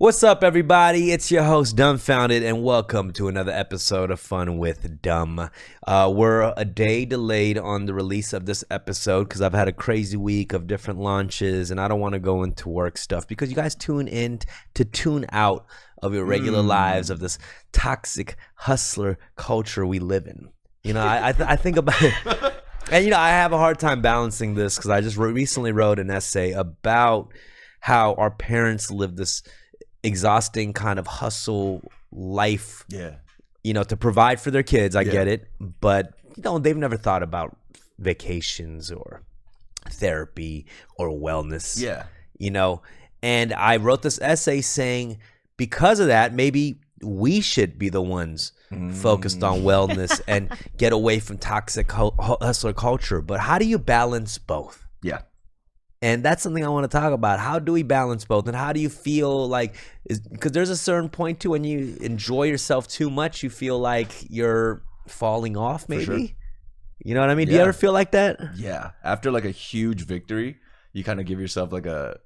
What's up, everybody? It's your host, Dumbfoundead, and welcome to another episode of Fun with Dumb. We're a day delayed on the release of this episode because I've had a crazy week of different launches, and I don't want to go into work stuff because you guys tune in to tune out of your regular lives of this toxic hustler culture we live in. You know, I think about it, and you know, I have a hard time balancing this because I just recently wrote an essay about how our parents live this exhausting kind of hustle life, you know, to provide for their kids. I get it, but you know, they've never thought about vacations or therapy or wellness, you know. And I wrote this essay saying because of that, maybe we should be the ones focused on wellness and get away from toxic hustler culture. But how do you balance both? And that's something I want to talk about. How do we balance both? And how do you feel like, because there's a certain point too when you enjoy yourself too much, you feel like you're falling off maybe? For sure. You know what I mean? Do you ever feel like that? Yeah. After like a huge victory, you kind of give yourself like a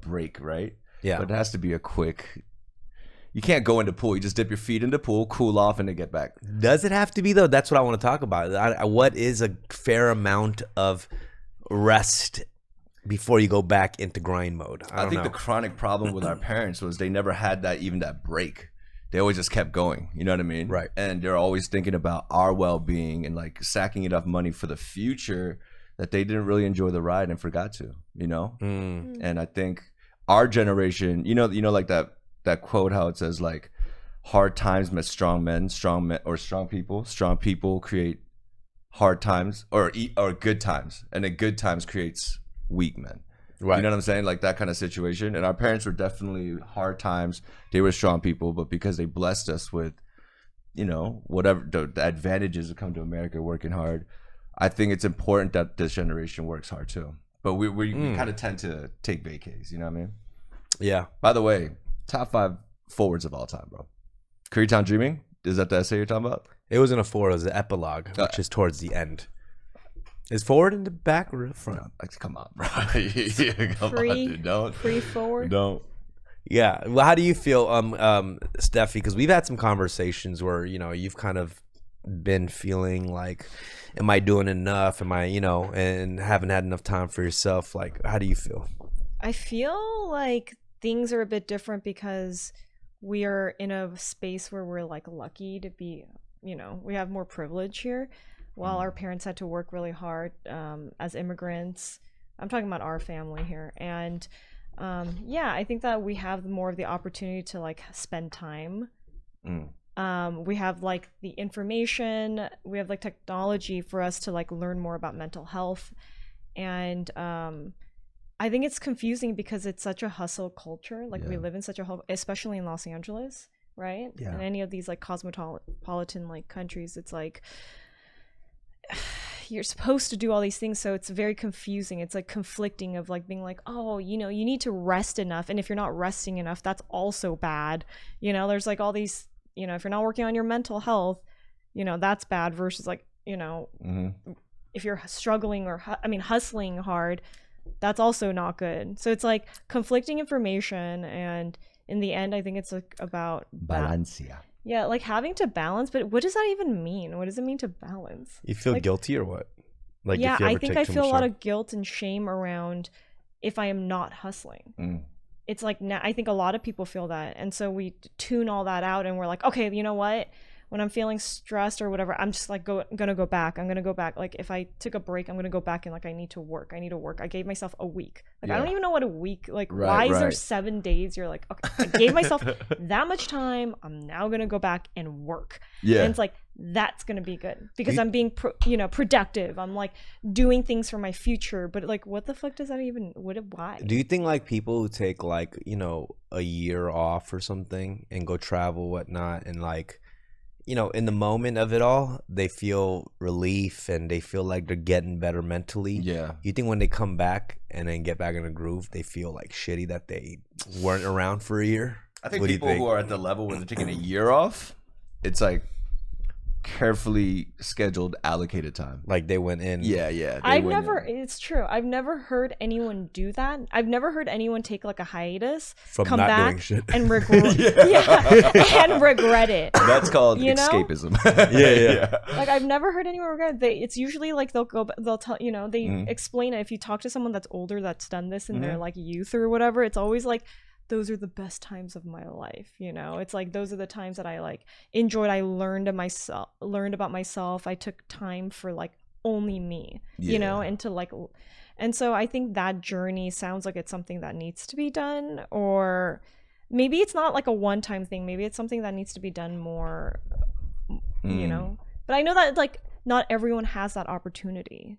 break, right? Yeah. But it has to be a quick, you can't go into pool. You just dip your feet into pool, cool off, and then get back. Does it have to be though? That's what I want to talk about. What is a fair amount of rest before you go back into grind mode? I think the chronic problem with our parents was they never had that break. They always just kept going. You know what I mean? Right. And they're always thinking about our well-being and like sacking enough money for the future that they didn't really enjoy the ride and forgot to, you know? And I think our generation, you know, like that quote, how it says like hard times met strong men, or strong people create hard times or good times, and then good times creates weak men. Right. You know what I'm saying? Like that kind of situation. And our parents were definitely hard times. They were strong people, but because they blessed us with, you know, whatever the advantages that come to America working hard, I think it's important that this generation works hard too. But we kind of tend to take vacays, you know what I mean? Yeah. By the way, top 5 forwards of all time, bro. Koreatown Dreaming? Is that the essay you're talking about? It wasn't a forward, it was the epilogue, which is towards the end. Is forward in the back or the front? No, come on, bro. Come on, dude. Don't. Free forward? Don't. Yeah. Well, how do you feel, Steffi? Because we've had some conversations where, you know, you've kind of been feeling like, am I doing enough? Am I, you know, and haven't had enough time for yourself? Like, how do you feel? I feel like things are a bit different because we are in a space where we're like lucky to be, you know, we have more privilege here. While our parents had to work really hard as immigrants. I'm talking about our family here. And yeah, I think that we have more of the opportunity to like spend time. We have like the information, we have like technology for us to like learn more about mental health. And I think it's confusing because it's such a hustle culture. Like we live in such a hustle, especially in Los Angeles, right? Yeah. In any of these like cosmopolitan like countries, it's like, you're supposed to do all these things, so it's very confusing. It's like conflicting of like being like, oh, you know, you need to rest enough, and if you're not resting enough, that's also bad. You know, there's like all these, you know, if you're not working on your mental health, you know, that's bad, versus like, you know, if you're struggling or hustling hard, that's also not good. So it's like conflicting information, and in the end I think it's like about balance. Yeah, like having to balance, but what does that even mean? What does it mean to balance? You feel like, guilty or what? Like, yeah, I think I feel a lot of guilt and shame around if I am not hustling. It's like, I think a lot of people feel that. And so we tune all that out and we're like, okay, you know what? When I'm feeling stressed or whatever, I'm just like gonna go back. I'm gonna go back. Like if I took a break, I'm gonna go back and like I need to work. I gave myself a week. Like I don't even know what a week. Like why is there 7 days? You're like, okay, I gave myself that much time. I'm now gonna go back and work. Yeah, and it's like that's gonna be good because I'm being productive. I'm like doing things for my future. But like, what the fuck does that even? Why? Do you think like people who take like, you know, a year off or something and go travel, whatnot, and like, you know, in the moment of it all, they feel relief and they feel like they're getting better mentally. Yeah. You think when they come back and then get back in the groove, they feel like shitty that they weren't around for a year? I think people who are at the level where they're taking a year off, it's like carefully scheduled, allocated time. Like they went in. Yeah. They I've went never. in. It's true. I've never heard anyone do that. I've never heard anyone take like a hiatus, From come not back, doing shit. and regret. And regret it. That's called You know? escapism. Yeah. Like I've never heard anyone regret it. It's usually like they'll tell they Mm-hmm. explain it. If you talk to someone that's older that's done this in their like youth or whatever, it's always like, those are the best times of my life. It's like those are the times that I like enjoyed. I learned about myself. I took time for like only me, and to like, and so I think that journey sounds like it's something that needs to be done, or maybe it's not like a one-time thing. Maybe it's something that needs to be done more, but I know that like not everyone has that opportunity.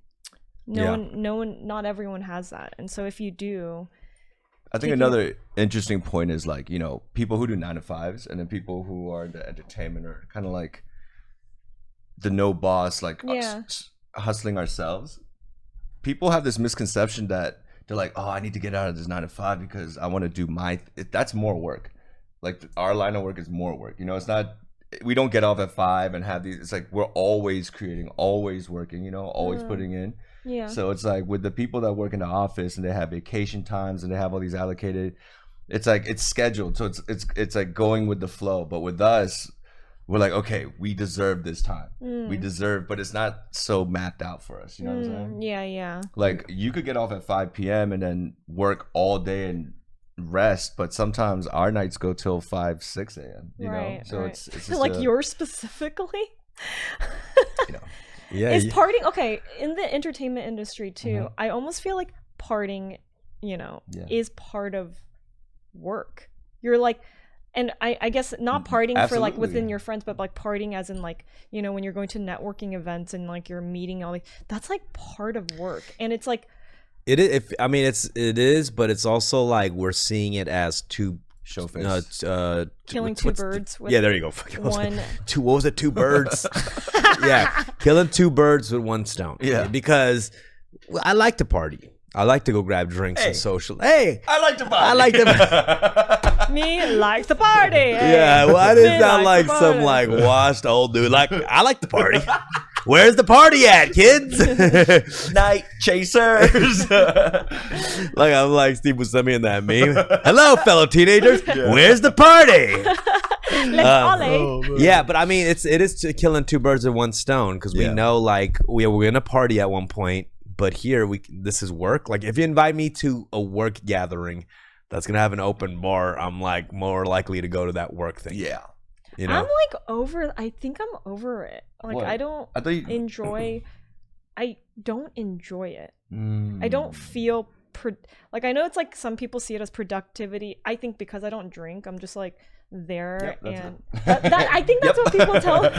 Not everyone has that. And so if you do, I think another interesting point is like, people who do 9-to-5s and then people who are in the entertainment are kind of like the no boss, like us hustling ourselves. People have this misconception that they're like, oh, I need to get out of this 9-to-5 because I want to do that's more work. Like our line of work is more work. It's not, we don't get off at 5 and have these, it's like we're always creating, always working, always putting in. Yeah. So it's like with the people that work in the office and they have vacation times and they have all these allocated, it's like it's scheduled. So it's like going with the flow. But with us, we're like, okay, we deserve this time. We deserve, but it's not so mapped out for us. You know what I'm saying? Yeah. Like you could get off at 5 p.m. and then work all day and rest, but sometimes our nights go till 5, 6 a.m. You know, so it's just like yours specifically. Yeah. Is partying okay in the entertainment industry too? I almost feel like partying, is part of work. You're like, and I guess not partying for like within your friends, but like partying as in like, when you're going to networking events and like you're meeting all that's like part of work. And it's like, it is. It is, but it's also like we're seeing it as two showface. Killing two birds with there you go. one. What was it? Two birds. Yeah, killing two birds with one stone. Yeah, because I like to party. I like to go grab drinks and social. Hey, I like to party. I like to. Me like to party. Hey. Yeah, why does that like some like washed old dude? Like I like to party. Where's the party at, kids? Night chasers. Like I'm like Steve Buscemi in that meme. Hello, fellow teenagers. Yeah. Where's the party? Yeah, but I mean, it is killing two birds with one stone because we know like we're gonna party at one point, but here this is work. Like if you invite me to a work gathering that's gonna have an open bar, I'm like more likely to go to that work thing. Yeah. I'm like over. I think I'm over it. Like what? I don't enjoy. I don't enjoy it. I don't feel like I know it's like some people see it as productivity. I think because I don't drink, I'm just like there, and I think that's what people tell me.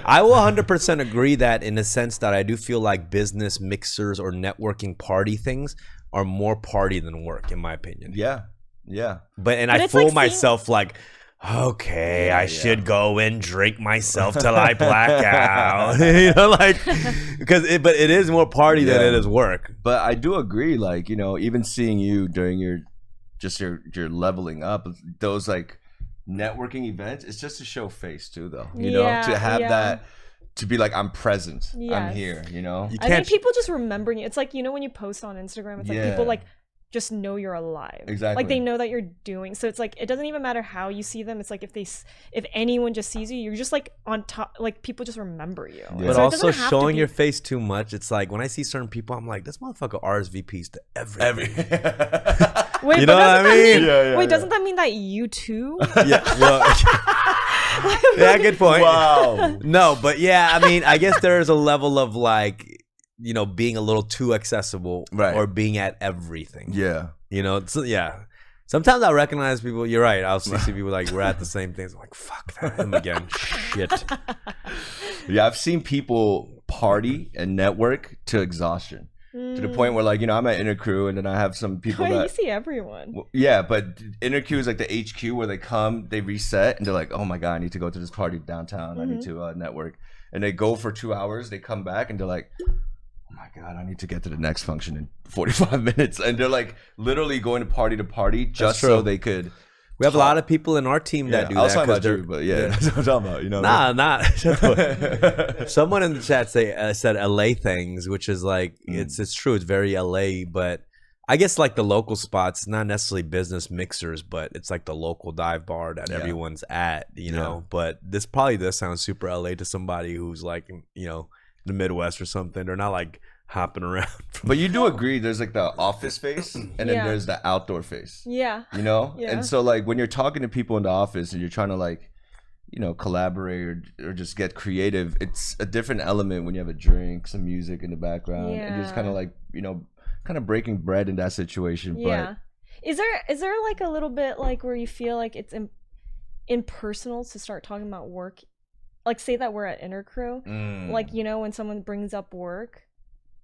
I will 100% agree that in the sense that I do feel like business mixers or networking party things are more party than work, in my opinion. Yeah. But I fool myself like, okay, I should go and drink myself till I black out. But it is more party than it is work. But I do agree, like, even seeing you during your leveling up, those like networking events, it's just to show face too, though. To have that, to be like, I'm present, I'm here. I think people just remembering you. It's like when you post on Instagram, it's like people like just know you're alive. Exactly. Like they know that you're doing. So it's like it doesn't even matter how you see them. It's like if anyone just sees you, you're just like on top. Like people just remember you. Yeah. But so also showing your face too much. It's like when I see certain people, I'm like, this motherfucker RSVPs to everything. Wait, you know what I mean? Wait, doesn't that mean that you too? Yeah. Well, yeah, good point. Wow. No, but yeah, I mean, I guess there is a level of like, being a little too accessible, right, or being at everything. Yeah. Sometimes I recognize people. You're right. I'll see people like we're at the same things. I'm like, fuck that, him again. Shit. Yeah, I've seen people party and network to exhaustion. To the point where, like, I'm at Intercrew, and then I have some people you see everyone. Yeah, but Intercrew is like the HQ where they come, they reset, and they're like, oh my God, I need to go to this party downtown. I need to network. And they go for 2 hours, they come back, and they're like, oh my God, I need to get to the next function in 45 minutes. And they're like literally going to party just so they could We have a lot of people in our team that do I was that. talking about you, but that's what I'm talking about. You know, Someone in the chat said LA things, which is like it's true. It's very LA, but I guess like the local spots, not necessarily business mixers, but it's like the local dive bar that everyone's at, you know. But this probably does sound super LA to somebody who's like, you know, the Midwest or something. They're not like hopping around. But you do agree there's like the office face and then there's the outdoor face. Yeah. You know? Yeah. And so like when you're talking to people in the office and you're trying to like, you know, collaborate or just get creative, it's a different element when you have a drink, some music in the background, and you're just kind of like, you know, kind of breaking bread in that situation. Yeah. Is there like a little bit like where you feel like it's impersonal to start talking about work? Like say that we're at Intercrew, like, you know, when someone brings up work,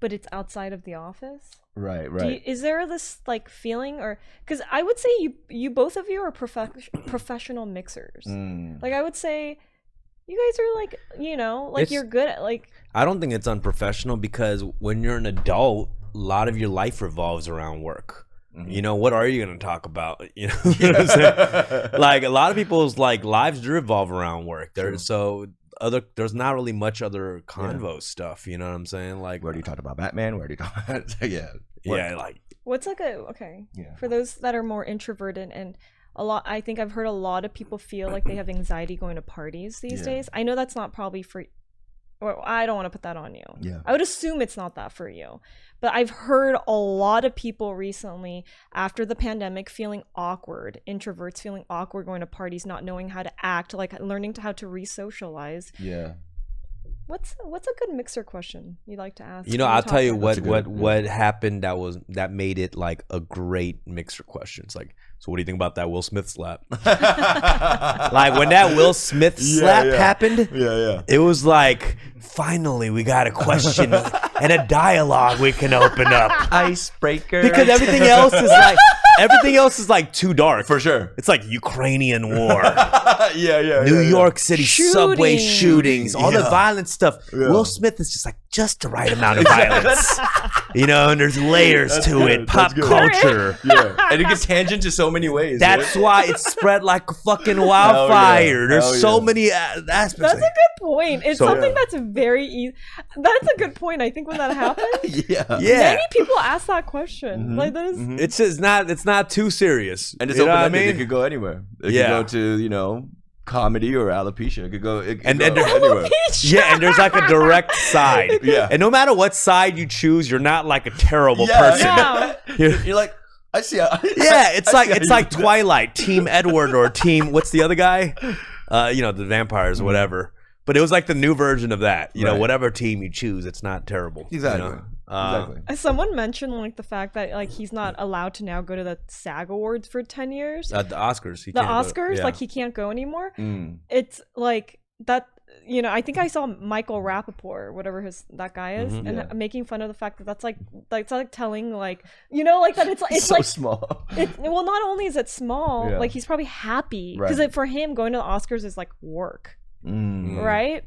but it's outside of the office. Right. Is there this like feeling, or because I would say you both of you are professional mixers. Like I would say you guys are like, you know, like you're good at like. I don't think it's unprofessional because when you're an adult, a lot of your life revolves around work. You know, what are you going to talk about? You know what I'm saying? Like a lot of people's like lives do revolve around work. There's not really much other convo stuff. You know what I'm saying? Like, where do you talk about Batman? Where do you talk about like what's like for those that are more introverted and I think I've heard a lot of people feel like they have anxiety going to parties these days. I know that's not probably for. Or I don't want to put that on you. Yeah. I would assume it's not that for you. But I've heard a lot of people recently after the pandemic feeling awkward, introverts feeling awkward going to parties, not knowing how to act, like learning how to re-socialize. Yeah. What's a good mixer question you'd like to ask? You know, I'll tell you what happened that made it like a great mixer question. It's like, so what do you think about that Will Smith slap? Like when that Will Smith slap happened, it was like, finally we got a question and a dialogue we can open up. Icebreaker. Because everything else is like too dark. For sure. It's like Ukrainian war. New York City subway shootings, all the violent stuff. Will Smith is just like just the right amount of violence. You know, and there's layers to it. Pop culture. And it gets tangent to so many ways. That's why it's spread like a fucking wildfire. There's so many aspects. That's a good point. It's something that's very easy. That's a good point. I think when that happens, many people ask that question. Like that is. It's just it's not too serious. And it's open-ended. It could go anywhere. It could go to, you know, comedy or alopecia. It could go anywhere. Yeah, and there's like a direct side. And no matter what side you choose, you're not like a terrible person. You're like, I see. It's like Twilight, Team Edward or Team what's the other guy? You know, the vampires, whatever. But it was like the new version of that. You know, whatever team you choose, it's not terrible. Exactly. You know? Exactly. Someone mentioned like the fact that like he's not allowed to now go to the SAG Awards for 10 years. The Oscars. Like he can't go anymore. It's like that. You know, I think I saw Michael Rappaport, whatever that guy is, and making fun of the fact that that's like telling like, you know, like that it's so like small. Well, not only is it small, like he's probably happy because for him going to the Oscars is like work, right?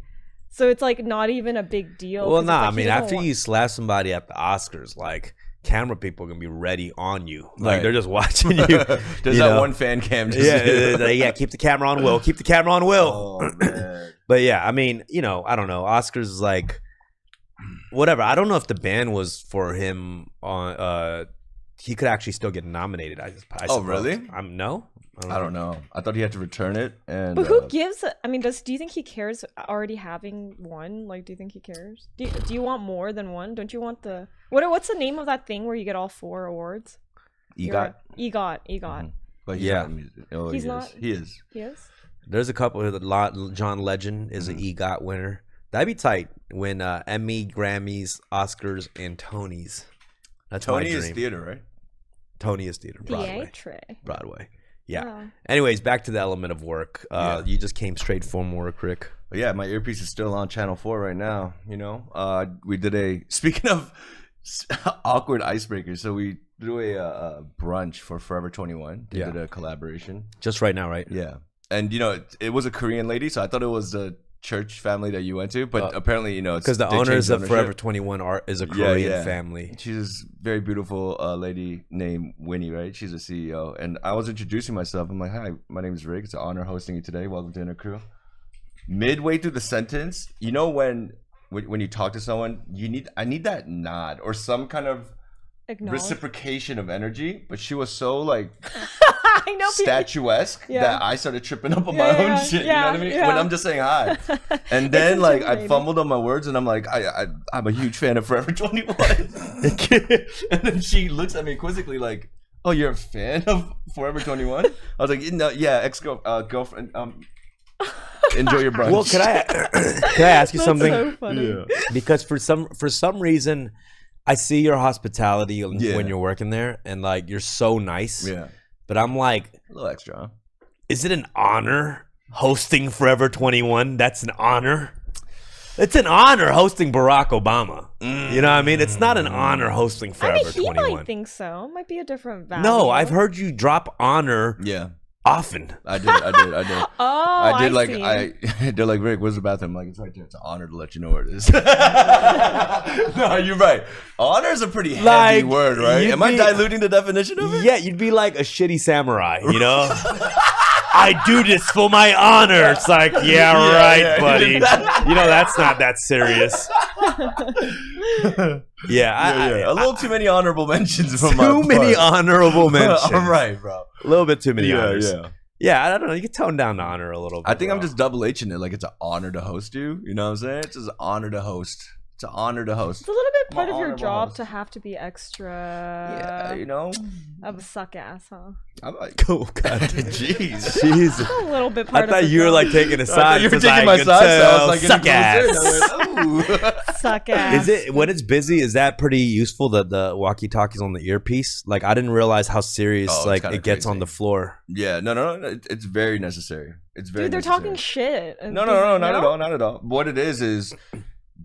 So it's like not even a big deal. Well, nah, I mean, after you slap somebody at the Oscars, like camera people are gonna be ready on you. Like they're just watching you. There's that one fan cam. Keep the camera on Will. Keep the camera on Will. Oh, man. But yeah, I mean, you know, I don't know. Oscars is like whatever. I don't know if the ban was for him on. He could actually still get nominated. I suppose. Really? No. I don't know. I thought he had to return it. And but who gives? I mean, do you think he cares already having one? Like, do you think he cares? Do you want more than one? Don't you want the what's the name of that thing where you get all 4 awards? EGOT. EGOT. But he's not. He's not. He is. He is. There's a couple. John Legend is an EGOT winner. That'd be tight. Win Emmy, Grammys, Oscars, and Tonys. That's Tony my dream. is theater, right? Tony is theater. Broadway. Yeah. Wow. Anyways, back to the element of work. You just came straight from work, Rick. Yeah, my earpiece is still on Channel 4 right now. You know, we did speaking of awkward icebreakers, so we threw a brunch for Forever 21. They did a collaboration. Just right now, right? Yeah. And, you know, it was a Korean lady, so I thought it was the church family that you went to, but apparently, you know, because the they owners changed of ownership. Forever 21 is a Korean family. She's this very beautiful lady named Winnie, right? She's a CEO. And I was introducing myself. I'm like, hi, my name is Rick. It's an honor hosting you today. Welcome to Dinner Crew. Midway through the sentence, you know, when you talk to someone, I need that nod or some kind of reciprocation of energy. But she was so like I know statuesque that I started tripping up on my own shit. You know what I mean? When I'm just saying hi, and then like I fumbled on my words, and I'm like, I'm a huge fan of Forever 21, and then she looks at me quizzically like, oh, you're a fan of Forever 21? I was like, no, yeah, girlfriend. Enjoy your brunch. Well, can I ask you something? So funny. Yeah. Because for some reason, I see your hospitality when you're working there, and like you're so nice. Yeah. But I'm like, A little extra, huh? is it an honor hosting Forever 21? That's an honor. It's an honor hosting Barack Obama. You know what I mean? It's not an honor hosting Forever 21. He might think so. It might be a different value. No, I've heard you drop honor Yeah. often. I did. Oh, I did see. they're like, Rick, where's the bathroom? I'm like, it's right there. It's an honor to let you know where it is. No, you're right. Honor is a pretty heavy Like, word, right? Am I diluting the definition of it? Yeah, you'd be like a shitty samurai, you know? I do this for my honor. It's like, buddy. You know, that's not that serious. A little too many honorable mentions from my Too many part. honorable mentions. All right, bro. A little bit too many honors. Yeah. Yeah, I don't know. You can tone down the honor a little bit. I think bro. I'm just double H'ing it. Like, it's an honor to host you. You know what I'm saying? It's just an honor to host. It's an honor to host. It's a little bit I'm part an of your honorable job host. to have to be extra Yeah, you know? of a suck ass, huh? I'm like, Oh, God. jeez. Jesus. It's a little bit part I thought of the you were job. like taking a side. You were 'cause taking I my could side, so I was tell. like, getting Suck ass. closer, and I went, ooh. Suck ass. Is it when it's busy? Is that pretty useful? The walkie talkies on the earpiece? Like I didn't realize how serious Oh, it's like kinda it gets on crazy. the floor. Yeah, no. It's very necessary. It's very Dude, they're necessary. talking shit. and No, being- not at all, not at all. What it is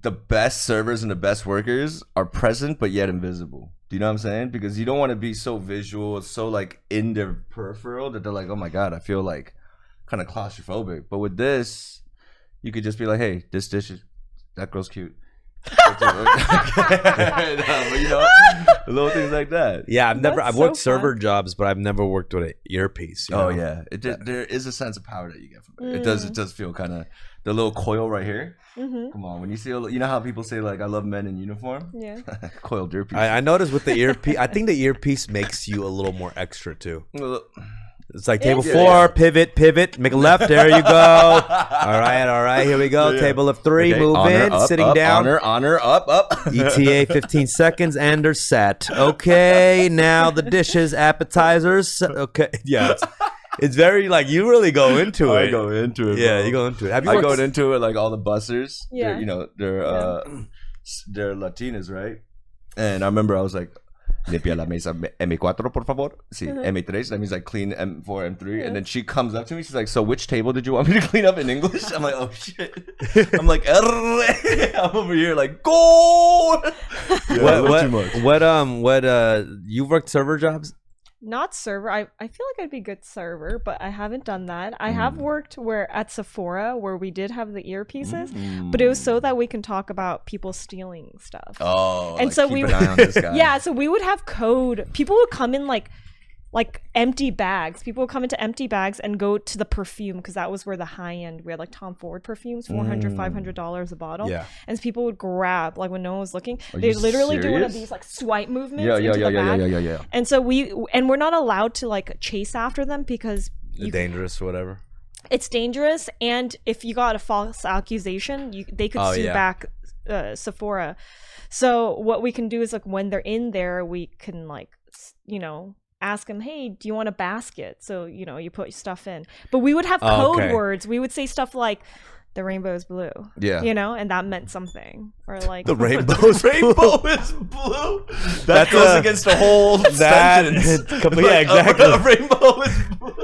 the best servers and the best workers are present but yet invisible. Do you know what I'm saying? Because you don't want to be so visual, so like in their peripheral that they're like, oh my God, I feel like kind of claustrophobic. But with this, you could just be like, hey, that girl's cute. But, you know, little things like that. Yeah, I've That's worked so fun. server jobs, but I've never worked with an earpiece. You Oh know? yeah, there is a sense of power that you get from it. It does feel kind of the little coil right here. Mm-hmm. Come on, when you see, you know how people say like, I love men in uniform. Yeah. Coiled earpiece. I noticed with the earpiece. I think the earpiece makes you a little more extra too. It's like table Yeah. 4, Yeah. pivot, make a left. There you go. All right. Here we go. Yeah. Table of 3, Okay, move honor, in, up, sitting up, down. Honor, up. ETA 15 seconds and they're set. Okay, now the dishes, appetizers. Okay, yeah, it's very like you really go into it. I go into it. Yeah, bro. you go into it. Have you I worked- go into it like all the bussers. Yeah. They're Latinas, right? And I remember I was like, limpia la mesa M4, por favor. Sí, M3. That means like clean M4, M3. And then she comes up to me. She's like, so which table did you want me to clean up in English? I'm like, oh shit. I'm like, I'm over here like, go. What you've worked server jobs? Not server. I feel like I'd be good server, but I haven't done that. I have worked at Sephora where we did have the earpieces, but it was so that we can talk about people stealing stuff. Oh, And like, so keep we an eye on this guy. Yeah, so we would have code. People would come in like empty bags. People would come into empty bags and go to the perfume because that was where the high end. We had like Tom Ford perfumes, $400, $500 a bottle. Yeah. And so people would grab like when no one was looking. Are They you literally do one of serious? these like swipe movements Yeah. into the bag. Yeah. And so we're not allowed to like chase after them because Dangerous or whatever. it's dangerous, and if you got a false accusation, they could sue back Sephora. So what we can do is like when they're in there, we can like ask them, hey, do you want a basket? So you put stuff in. But we would have code words. We would say stuff like the rainbow is blue. Yeah. And that meant something. Or like The rainbow's Rainbow is blue. That goes against the whole sentence. Yeah, exactly. A rainbow is blue.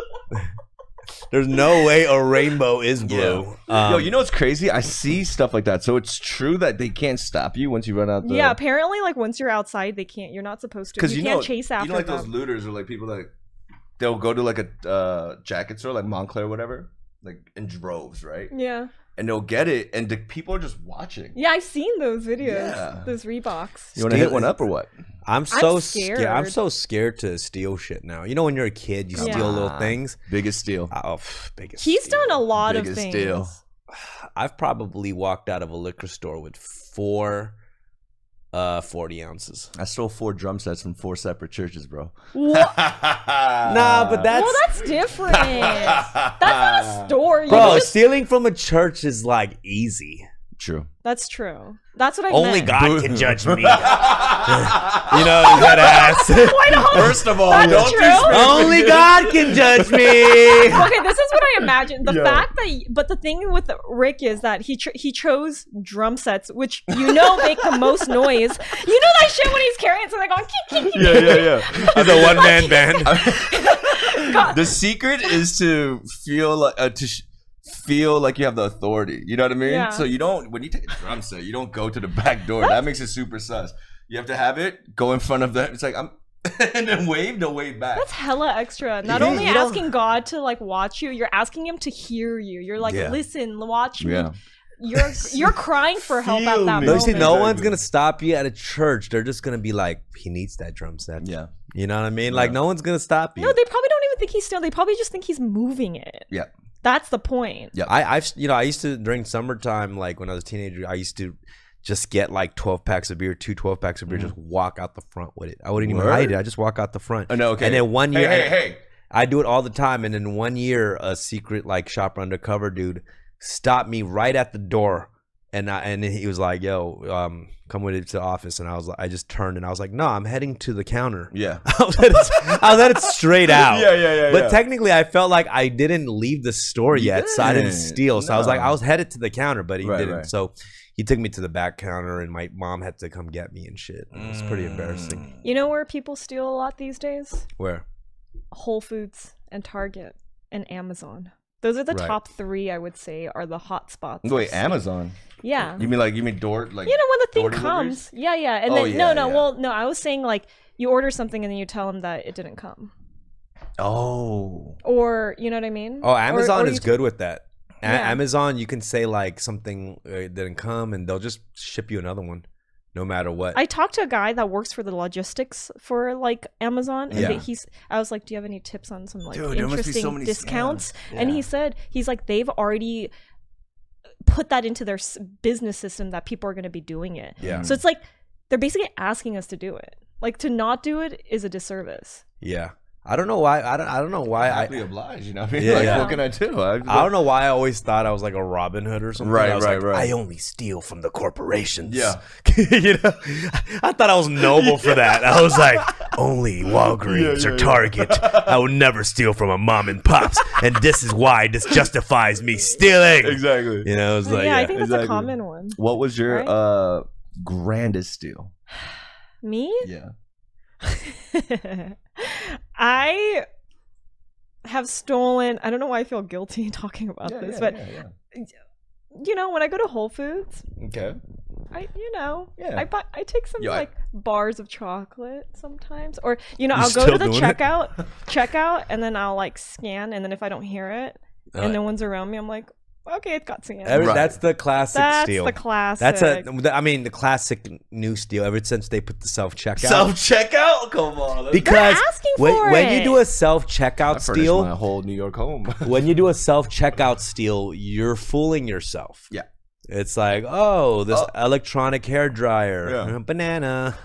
There's no way a rainbow is blue. Yo, you know what's crazy? I see stuff like that. So it's true that they can't stop you once you run out the... Yeah, apparently like once you're outside, you're not supposed to. Because you can't chase after like them. those looters or like people that they'll go to like a jacket store like Montclair or whatever, like in droves, right? Yeah. and they'll get it, and the people are just watching. Yeah, I've seen those videos. Yeah. Those Reeboks. You want to hit one up or what? I'm so scared. scared. I'm so scared to steal shit now. You know, when you're a kid, you steal little things. Biggest steal. Biggest. He's steal. done a lot Biggest of things. steal. I've probably walked out of a liquor store with 4 40 ounces. I stole 4 drum sets from 4 separate churches, bro. What? Nah, but that's Well, that's different. That's not a store. You bro. just- Stealing from a church is like easy. True. That's true. That's what I Only meant. God can judge me. You know that ass. Wait, hold on. First of all, That's don't true? Only God can judge me. Okay, this is what I imagine. The Yeah. fact that, but the thing with Rick is that he chose drum sets, which you know make the most noise. You know that shit when he's carrying something going. Yeah. He's a one-man band. The secret is to feel like feel like you have the authority. You know what I mean? Yeah. So you don't, when you take a drum set, you don't go to the back door. That makes it super sus. You have to have it go in front of them. It's like, I'm and then wave, they'll wave back. That's hella extra. Not Yeah, only you don't- asking God to like watch you, you're asking him to hear you. You're like, Yeah. listen, watch me. Yeah. You're crying for help at Feel that me. No, you moment. see, no Exactly. one's gonna stop you at a church. They're just gonna be like, he needs that drum set. Yeah. You know what I mean? Like, Yeah. no one's gonna stop you. No, they probably don't even think he's still. They probably just think he's moving it. Yeah. That's the point. Yeah. I used to, during summertime, like when I was a teenager, I used to just get like 12 packs of beer, 2 12 packs of beer, just walk out the front with it. I wouldn't even Word? hide it. I just walk out the front. Oh, no, okay. And then one year, Hey. I do it all the time. And then one year, a secret like shopper undercover dude stopped me right at the door. And he was like, yo, come with it to the office. And I just turned and I was like, no, I'm heading to the counter. Yeah. I was headed straight out. Yeah. But technically, I felt like I didn't leave the store yet, so I didn't didn't. steal. So I was like, No. I was headed to the counter, but he Right, didn't. right. So he took me to the back counter, and my mom had to come get me and shit. It was pretty embarrassing. You know where people steal a lot these days? Where? Whole Foods and Target and Amazon. Those are the Right. top 3, I would say, are the hot spots. Wait, Amazon? Yeah. You mean door, like, You know when the thing door deliveries? comes. Yeah. And Oh, then yeah, no. yeah. Well, no, I was saying like you order something and then you tell them that it didn't come. Oh. Or you know what I mean? Oh, Amazon or is you good with that. Yeah. Amazon, you can say like something didn't come, and they'll just ship you another one, no matter what. I talked to a guy that works for the logistics for like Amazon, and Yeah. I was like, "Do you have any tips on some like Dude, there must be interesting so many discounts?" scams. And Yeah. he said he's like they've already put that into their business system that people are going to be doing it. Yeah. So it's like they're basically asking us to do it. Like to not do it is a disservice. Yeah. I don't know why. I don't know why. Happily obliged, you know what I mean? Yeah, Like, yeah. what can I do? I don't know why I always thought I was like a Robin Hood or something. Right, I was right, like, right. I only steal from the corporations. Yeah. You know, I thought I was noble for that. I was like, only Walgreens or Target. I would never steal from a mom and pops, and this is why this justifies me stealing. Exactly. You know, it was like, I think that's exactly. a common one. What was your Right? grandest steal? Me? Yeah. I have stolen. I don't know why I feel guilty talking about this, but you know, when I go to Whole Foods, Okay. I take some Yo, I- like bars of chocolate sometimes, or I'll go still to the doing it? checkout, and then I'll like scan, and then if I don't hear it, and no one's around me, I'm like, okay, it got scanned. Right. That's the classic That's steal. the classic. That's the classic new steal ever since they put the self-checkout. Self-checkout? Come on. Because asking when, for when you it. do a self-checkout I furnished steal, my whole New York home. when you do a self-checkout steal, you're fooling yourself. Yeah. It's like, oh, this electronic hair dryer, Yeah. banana,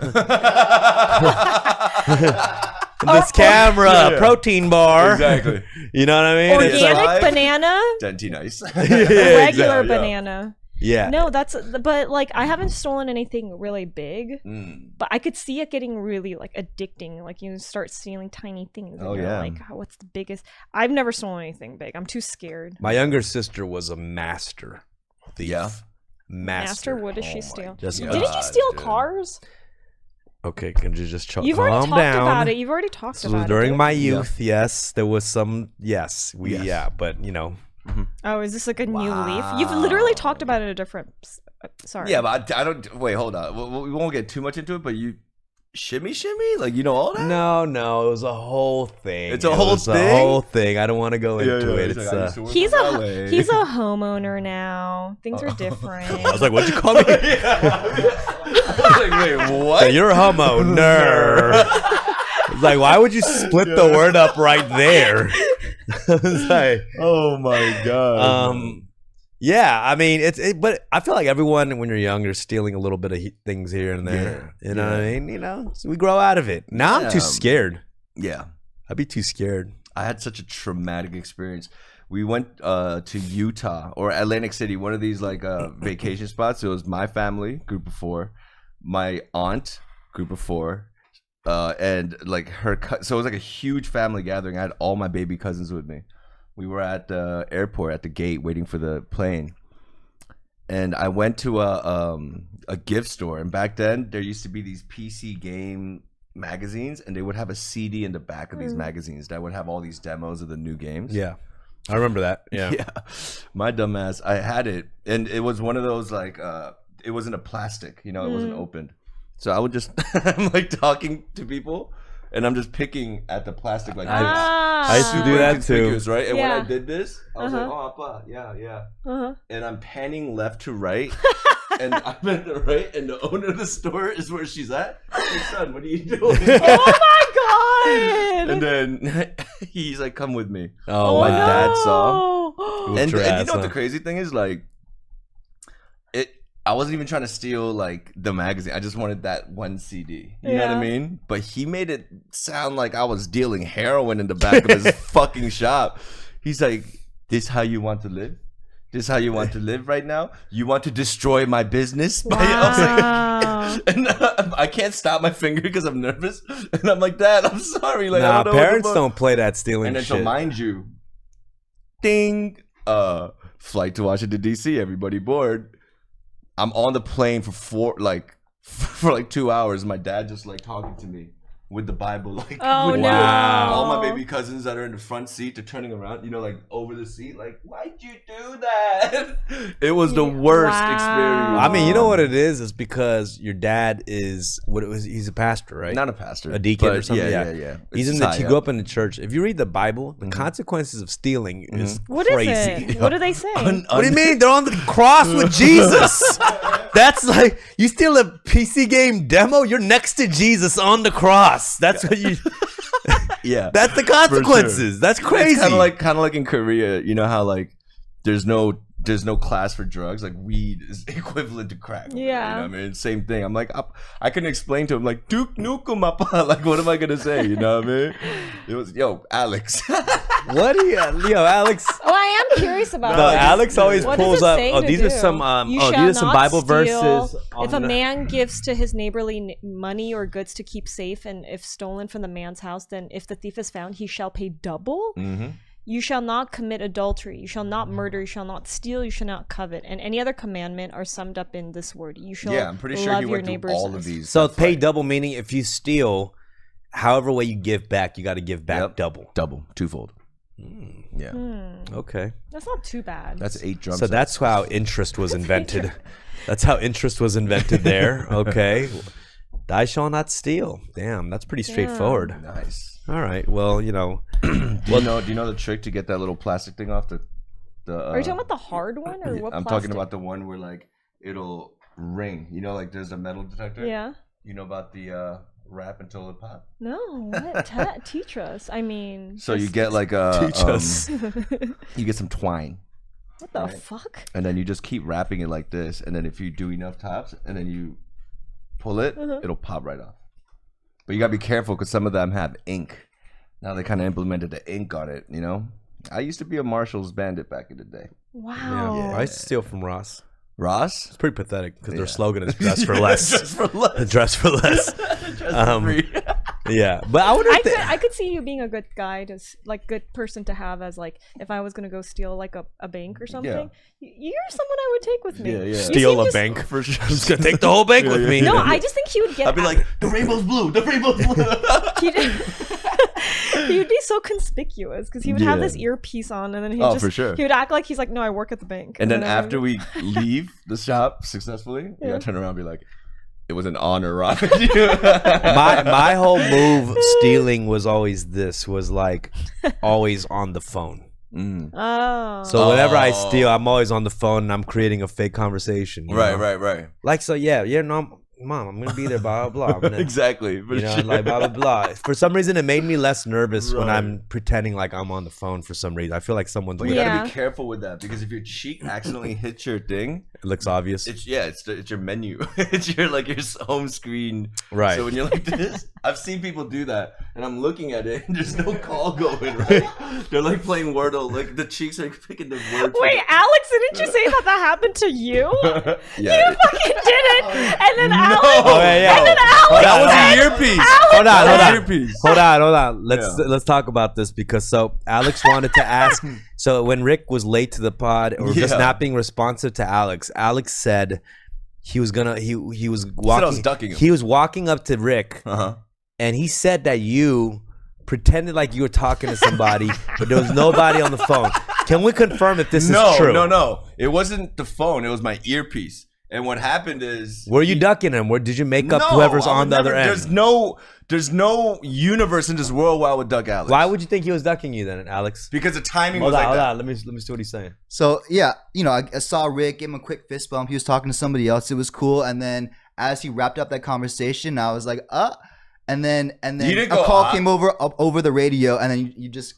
this camera, protein bar. Exactly. You know what I mean? It's organic like, banana, Denti nice. regular exactly, yeah. banana. yeah. No, but like I haven't stolen anything really big, Mm. but I could see it getting really like addicting. Like you start stealing tiny things. And Oh, you're yeah. like, what's the biggest? I've never stolen anything big. I'm too scared. My younger sister was a master thief. Yeah. Master. What does Oh she my steal? Just God. Didn't you steal dude. cars? Okay, can you just You've already calm talked down? about it. You've already talked This was about during it. my dude. youth. Yes, there was some. Yes, Yes. but you know, Oh, is this like a new leaf? You've literally talked about it a different. Sorry. Yeah, but I don't. Wait, hold on. We won't get too much into it, but you shimmy, like all that. No, it was a whole thing. It's a whole thing? A whole thing. I don't want to go into it. He's like, He's a homeowner now. Things are different. I was like, what'd you call me? I was like, wait, what? So you're a homeowner. It's like, why would you split the word up right there? I was like, oh my god. Yeah, I mean, but I feel like everyone, when you're young, you're stealing a little bit of things here and there. You know what I mean? So we grow out of it. Now I'm too scared. Yeah. I'd be too scared. I had such a traumatic experience. We went to Utah or Atlantic City, one of these like vacation spots. It was my family, group of 4, my aunt, group of 4, and like so it was like a huge family gathering. I had all my baby cousins with me. We were at the airport at the gate waiting for the plane, and I went to a gift store. And back then, there used to be these PC game magazines, and they would have a CD in the back of these magazines that would have all these demos of the new games. Yeah, I remember that. Yeah, My dumbass, I had it, and it was one of those like it wasn't a plastic, it wasn't opened. So I would just I'm like talking to people. And I'm just picking at the plastic like this. I used to do that too. Right? And when I did this, I was like, oh, Appa, yeah. And I'm panning left to right. And I'm at the right, and the owner of the store is where she's at. Hey, son, what are you doing? Oh my god! And then he's like, come with me. Oh, my dad saw. And you know what the up. crazy thing is? Like, I wasn't even trying to steal like the magazine. I just wanted that one CD. You know what I mean? But he made it sound like I was dealing heroin in the back of his fucking shop. He's like, "This how you want to live? This how you want to live right now? You want to destroy my business?" Wow. I was like, and I can't stop my finger because I'm nervous. And I'm like, "Dad, I'm sorry." Like, nah, I don't know parents don't play that stealing and then shit. so mind you, ding, flight to Washington D.C. Everybody board. I'm on the plane for 2 hours. My dad just like talking to me with the Bible, like with all my baby cousins that are in the front seat. They're turning around, like over the seat, like, why'd you do that? It was the worst experience. I mean, you know what it is? It's because your dad is he's a pastor, right? Not a pastor, a deacon or something. Yeah. He's he grew up in the church. If you read the Bible, the consequences of stealing is crazy. Is it? What do they say? What do you mean? They're on the cross with Jesus. That's like, you steal a PC game demo, you're next to Jesus on the cross. That's what you. Yeah, that's the consequences. Sure. That's crazy. Kind of like in Korea. You know how like there's no class for drugs. Like weed is equivalent to crack. Yeah, you know what I mean, same thing. I'm like, I can explain to him like, Duke Nukem up. Like, what am I gonna say? You know what I mean? It was Alex. What are you, Alex? Oh, I am curious about. No, Alex always pulls up. Oh, these are some. These are some Bible verses. If a man gives to his neighborly money or goods to keep safe, and if stolen from the man's house, then if the thief is found, he shall pay double. Mm-hmm. You shall not commit adultery. You shall not murder. You shall not steal. You shall not covet. And any other commandment are summed up in this word. You shall. Yeah, I'm pretty sure love you your went through all of these. So pay double, meaning if you steal, however way you give back, you got to give back double, twofold. Yeah. Okay. That's not too bad. That's 8 drums. So that's how interest was invented. That's how interest was invented there. Okay. Thou shalt not steal. Damn, that's pretty straightforward. Nice. All right. Well, do you know the trick to get that little plastic thing off the Are you talking about the hard one or what? I'm talking about the one where like it'll ring. Like there's a metal detector. Yeah. You know about the wrap until it pop? No, what? Teach us. I mean, so you get like a teach us. You get some twine. What the fuck? And then you just keep wrapping it like this, and then if you do enough tops, and then you pull it, it'll pop right off. But you gotta be careful because some of them have ink. Now they kind of implemented the ink on it. I used to be a Marshall's bandit back in the day. Wow. Yeah. I used to steal from Ross. Ross? It's pretty pathetic because their slogan is "Dress for less." Dress for less. Dress for less. Yeah, but I wonder. I could see you being a good guy, good person to have as like if I was gonna go steal like a bank or something. You're someone I would take with me. Yeah. Steal a bank for sure. I'm just gonna take the whole bank with me. No, I just think he would get. I'd be like, the rainbow's blue. The rainbow's blue. He would be so conspicuous because he would have this earpiece on, and then he he would act like he's like, no, I work at the bank. And then after we leave the shop successfully, you gotta turn around and be like, it was an honor robbing you. My whole move stealing was always like always on the phone. Oh. So whenever I steal, I'm always on the phone and I'm creating a fake conversation. you know? Right. Like, so yeah, no, Mom, I'm gonna be there, blah blah blah. I'm gonna, Exactly. you know, like blah blah blah. For some reason, it made me less nervous when I'm pretending like I'm on the phone. For some reason, I feel like someone's. But you looking. gotta be careful with that because if your cheek accidentally hits your thing, It looks obvious. it's your menu. It's your home screen. Right. So when you're like this, I've seen people do that, and I'm looking at it, and there's no call going. Right. They're like playing Wordle. Like the cheeks are picking the words. Wait, Alex, didn't you say that happened to you? Yeah. You fucking did it, and then Alex. Oh, yeah. And then Alex. That was an earpiece. Hold on. Let's talk about this because Alex wanted to ask. So when Rick was late to the pod or just not being responsive to Alex said he was gonna he was walking. I was ducking him. He was walking up to Rick, and he said that you pretended like you were talking to somebody, but there was nobody on the phone. Can we confirm if this is true? No. It wasn't the phone. It was my earpiece. And what happened is, were you ducking him? Or did you make up whoever's on the other end? There's no universe in this world where I would duck Alex. Why would you think he was ducking you then, Alex? Because the timing Hold was on. like that. Let me see what he's saying. So yeah, I saw Rick, give him a quick fist bump. He was talking to somebody else. It was cool. And then as he wrapped up that conversation, I was like, and then a call came over the radio, and then you just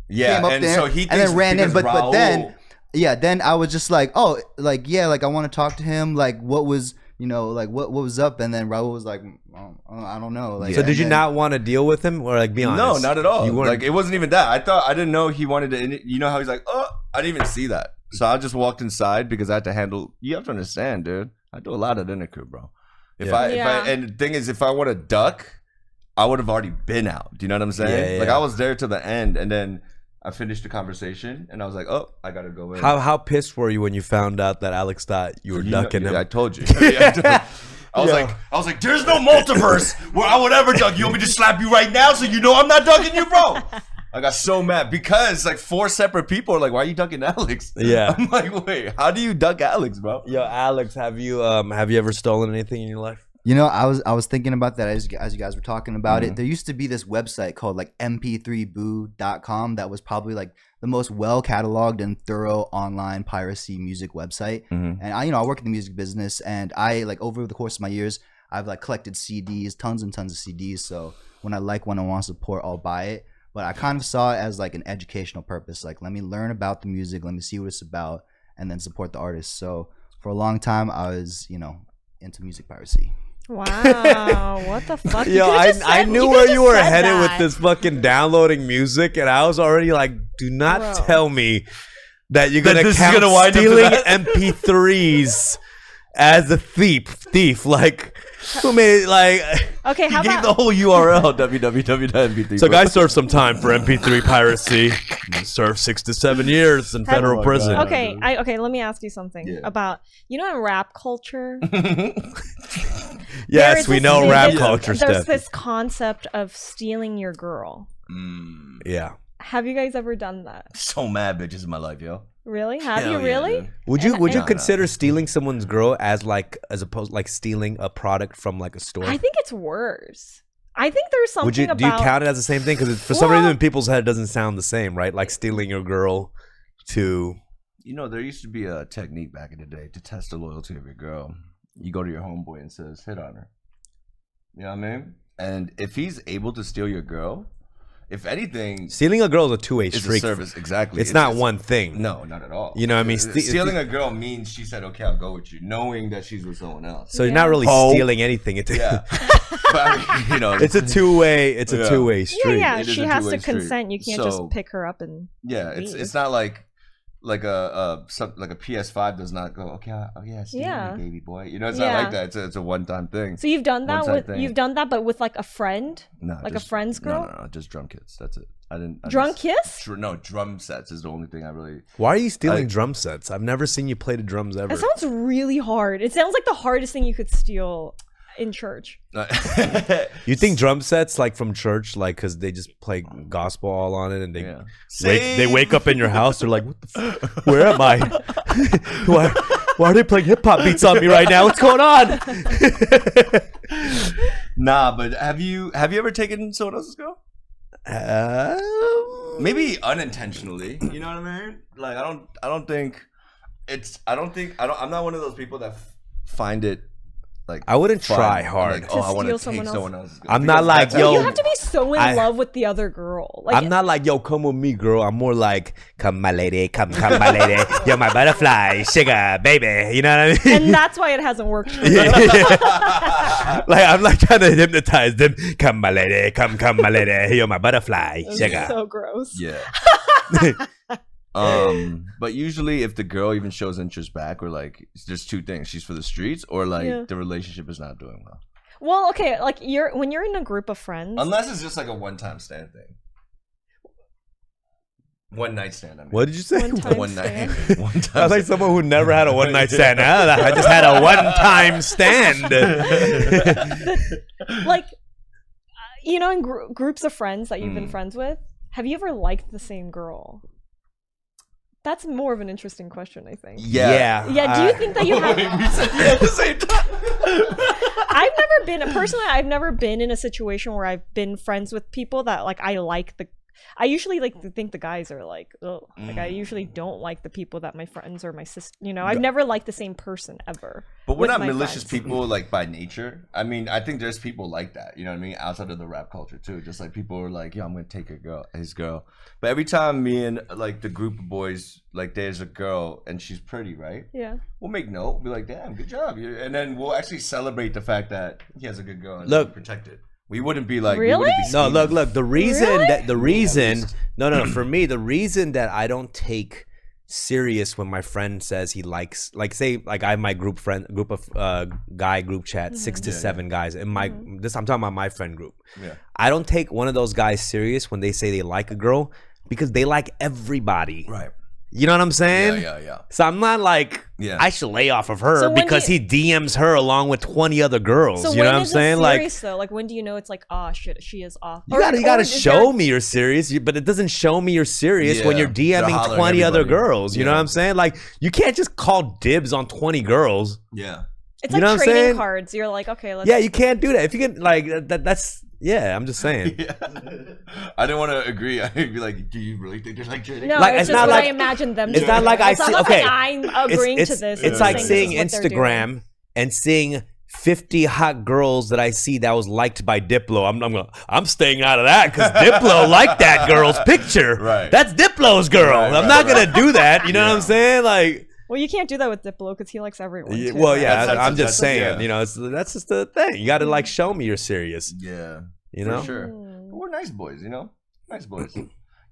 came up there, so he and then ran in. But then. Yeah, then I was just like, I want to talk to him. Like, what was, what was up? And then Raul was like, I don't know. Like, so did you not want to deal with him or like be honest? No, not at all. Like, it wasn't even that. I didn't know he wanted to. You know how he's like, I didn't even see that. So I just walked inside because I had to handle. You have to understand, dude. I do a lot of dinner crew, bro. And the thing is, if I want to duck, I would have already been out. Do you know what I'm saying? Like I was there to the end, and then I finished the conversation, and I was like, I gotta go in. How pissed were you when you found out that Alex thought you were ducking him? I told you. I was like, there's no multiverse where I would ever duck. You want me to slap you right now so you know I'm not ducking you, bro? I got so mad because like 4 separate people are like, why are you ducking Alex? Yeah. I'm like, wait, how do you duck Alex, bro? Yo, Alex, have you ever stolen anything in your life? I was thinking about that as you guys were talking about it. There used to be this website called like mp3boo.com that was probably like the most well cataloged and thorough online piracy music website. And I work in the music business, and I like over the course of my years, I've like collected CDs, tons and tons of CDs. So when I like one I want to support, I'll buy it. But I kind of saw it as like an educational purpose. Like, let me learn about the music, let me see what it's about, and then support the artist. So for a long time, I was, into music piracy. Wow, what the fuck? Yo, I knew where you were headed with this fucking downloading music, and I was already like, do not tell me that you're gonna count stealing MP3s as a thief. Like, who made it? Like, okay, how gave about the whole URL www.mp3. So guys served some time for MP3 piracy. Served 6 to 7 years in federal prison. Okay, let me ask you something about in rap culture. Yes, we know rap culture stuff. There's this concept of stealing your girl. Yeah. Have you guys ever done that? So mad bitches in my life, yo. Really? Have you really? Would you consider stealing someone's girl as opposed like stealing a product from like a store? I think it's worse. I think there's something do you count it as the same thing? Because for some reason in people's head it doesn't sound the same, right? Like stealing your girl to... there used to be a technique back in the day to test the loyalty of your girl. You go to your homeboy and says, hit on her. You know what I mean? And if he's able to steal your girl... If anything, stealing a girl is a two-way street. It's a service, exactly. It's not one thing. No, not at all. You know what I mean? Stealing a girl means she said, "Okay, I'll go with you," knowing that she's with someone else. So you're not really stealing anything. It's but, it's a two-way. It's a two-way street. Yeah. She has to consent. You can't just pick her up and. Yeah, it's not like a PS5 does not go, okay, steal me, baby boy. It's not like that. It's a one-time thing. So you've done that but with like a friend? No, like a friend's girl? No, just drum kits. That's it. Drum kits? No, drum sets is the only thing I really... Why are you stealing drum sets? I've never seen you play the drums ever. That sounds really hard. It sounds like the hardest thing you could steal in church. You think drum sets like from church, like because they just play gospel all on it, and they wake up in your house, they're like, what the where am I? Why are they playing hip hop beats on me right now? What's going on? Nah, but have you ever taken someone else's girl? Maybe unintentionally. You know what I mean? Like I'm not one of those people that find it like I wouldn't fun. try hard. Like, I want to steal take someone someone else's girl. I'm not like, yo. You have to be so in love with the other girl. Like, I'm not like, yo, come with me, girl. I'm more like, come, my lady, come, my lady. You're my butterfly, sugar, baby. You know what I mean? and that's why it hasn't worked for me. Like, I'm like trying to hypnotize them. Come, my lady, come, my lady. You're my butterfly, sugar. So gross. Yeah. But usually if the girl even shows interest back, or like there's two things: she's for the streets, or like the relationship is not doing well. Well, okay, like when you're in a group of friends, Unless it's just like a one-time stand thing. One night stand. I mean. What did you say? One-time stand. One time. I was like someone who never had a one night stand. I just had a one-time stand. like, you know, in groups of friends that you've been friends with, have you ever liked the same girl? That's more of an interesting question, I think. Yeah. Yeah, do you think that you have... at the same time. I've never been in a situation where I've been friends with people that, like, I usually like to think the guys are like, oh, like I usually don't like the people that my friends or my sister, you know, I've never liked the same person ever. But we're not malicious people like by nature. I mean, I think there's people like that, you know what I mean, outside of the rap culture too. Just like people are like, yo, I'm gonna take his girl. But every time me and like the group of boys, like there's a girl and she's pretty, right? Yeah. We'll make note, be like, damn, good job. And then we'll actually celebrate the fact that he has a good girl and Look, protect it. We wouldn't be like, really? No, look. The reason, no. For me, the reason that I don't take serious when my friend says he likes, like, say, like I have my group of guy group chat, 6 to 7 guys. In my I'm talking about my friend group. Yeah. I don't take one of those guys serious when they say they like a girl because they like everybody. Right. You know what I'm saying? Yeah. So I'm not like, I should lay off of her because he DMs her along with 20 other girls. So you know what I'm saying? Serious, though? Like, when do you know it's like, oh shit, she is off? You gotta show me you're serious, but it doesn't show me you're serious when you're DMing 20 other girls. You know what I'm saying? Like, you can't just call dibs on 20 girls. Yeah. It's like trading cards. You're like, okay, let's... Yeah, you can't do that. If you can, like, that's... Yeah, I'm just saying. I didn't want to agree. I'd be like, do you really think they're like trading? No, like, it's just not what I imagine them to do. It's not like I see... Okay. I'm agreeing to this. It's like seeing Instagram and seeing 50 hot girls that I see that was liked by Diplo. I'm staying out of that because Diplo liked that girl's picture. Right. That's Diplo's girl. I'm not going to do that. You know what I'm saying? Like... Well, you can't do that with Diplo because he likes everyone. Too, well, right? yeah, I'm just saying, you know, that's just the thing. You got to like show me you're serious. Yeah, you know, for sure. But we're nice boys, you know, nice boys.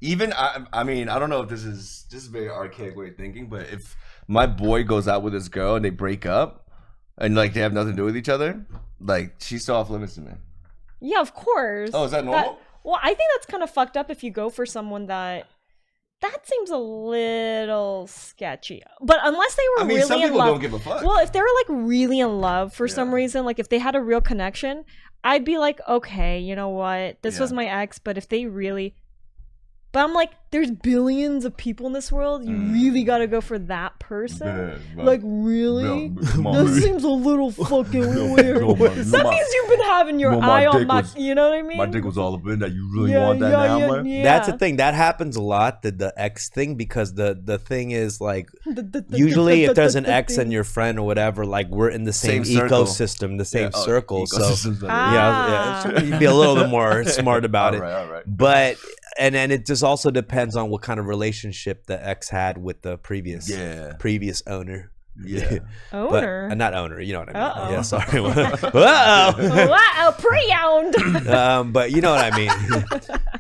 Even I mean, I don't know if this is a very archaic way of thinking, but if my boy goes out with his girl and they break up and like they have nothing to do with each other, like she's still off limits to me. Yeah, of course. Oh, is that normal? Well, I think that's kind of fucked up if you go for someone that seems a little sketchy. But unless they were really some in people love, don't give a fuck. Well, if they were like really in love for some reason, like if they had a real connection, I'd be like, okay, you know what? This was my ex, but if they really... But I'm like, there's billions of people in this world. You really gotta go for that person? Like, really? That seems a little fucking weird. That means you've been having your eye on my... You know what I mean? My dick was all up in that. You really want that now, man? Yeah. That's the thing. That happens a lot, the ex thing, because the thing is, like, usually if there's an ex and your friend or whatever, like, we're in the same ecosystem, the same circle. So, you'd be a little bit more smart about it. All right. But... And then it just also depends on what kind of relationship the ex had with the previous owner. Yeah. Owner? But, not owner, you know what I mean. Uh-oh. Yeah, sorry. Wow, pre-owned. But you know what I mean.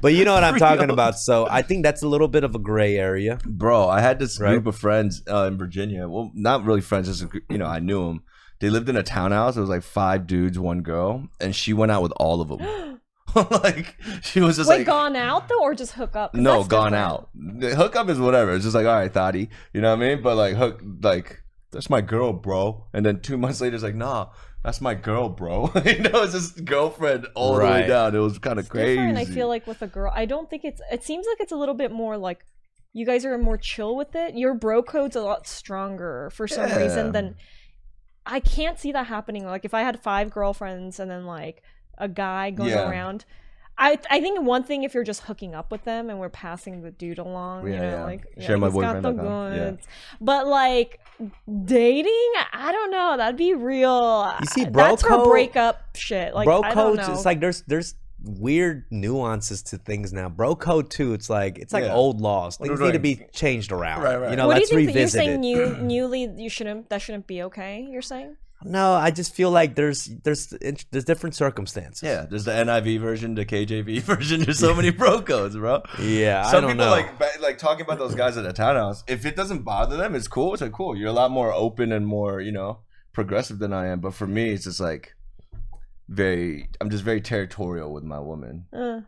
But you know what I'm talking about. So I think that's a little bit of a gray area. Bro, I had this group of friends in Virginia. Well, not really friends, just, you know, I knew them. They lived in a townhouse. It was like 5 dudes, 1 girl. And she went out with all of them. Like she was just like gone out though, or just hook up? No, gone out. The hook up is whatever. It's just like, all right, thotty, you know what I mean? But like that's my girl, bro. And then 2 months later, it's like, nah, that's my girl, bro. You know, it's just girlfriend all the way down. It was kind of crazy. Different, I feel like with a girl, I don't think it seems like it's a little bit more like you guys are more chill with it. Your bro code's a lot stronger for some reason than I can't see that happening. Like if I had 5 girlfriends and then like a guy going around, I think one thing if you're just hooking up with them and we're passing the dude along, like share my he's got boyfriend. the goods. But like dating, I don't know. That'd be real. You see, bro that's code, for breakup shit. Like bro I don't code, know. it's like there's weird nuances to things now. Bro code too. It's like old laws. Things need to be changed around. Right. You know, what let's do you think revisit that you're saying it. newly that shouldn't be okay? You're saying? No, I just feel like there's different circumstances. Yeah, there's the NIV version, the KJV version. There's so many bro codes, bro. Yeah, some I don't people know. like talking about those guys at the townhouse. If it doesn't bother them, it's cool. It's like cool. You're a lot more open and more, progressive than I am. But for me, it's just like I'm just very territorial with my woman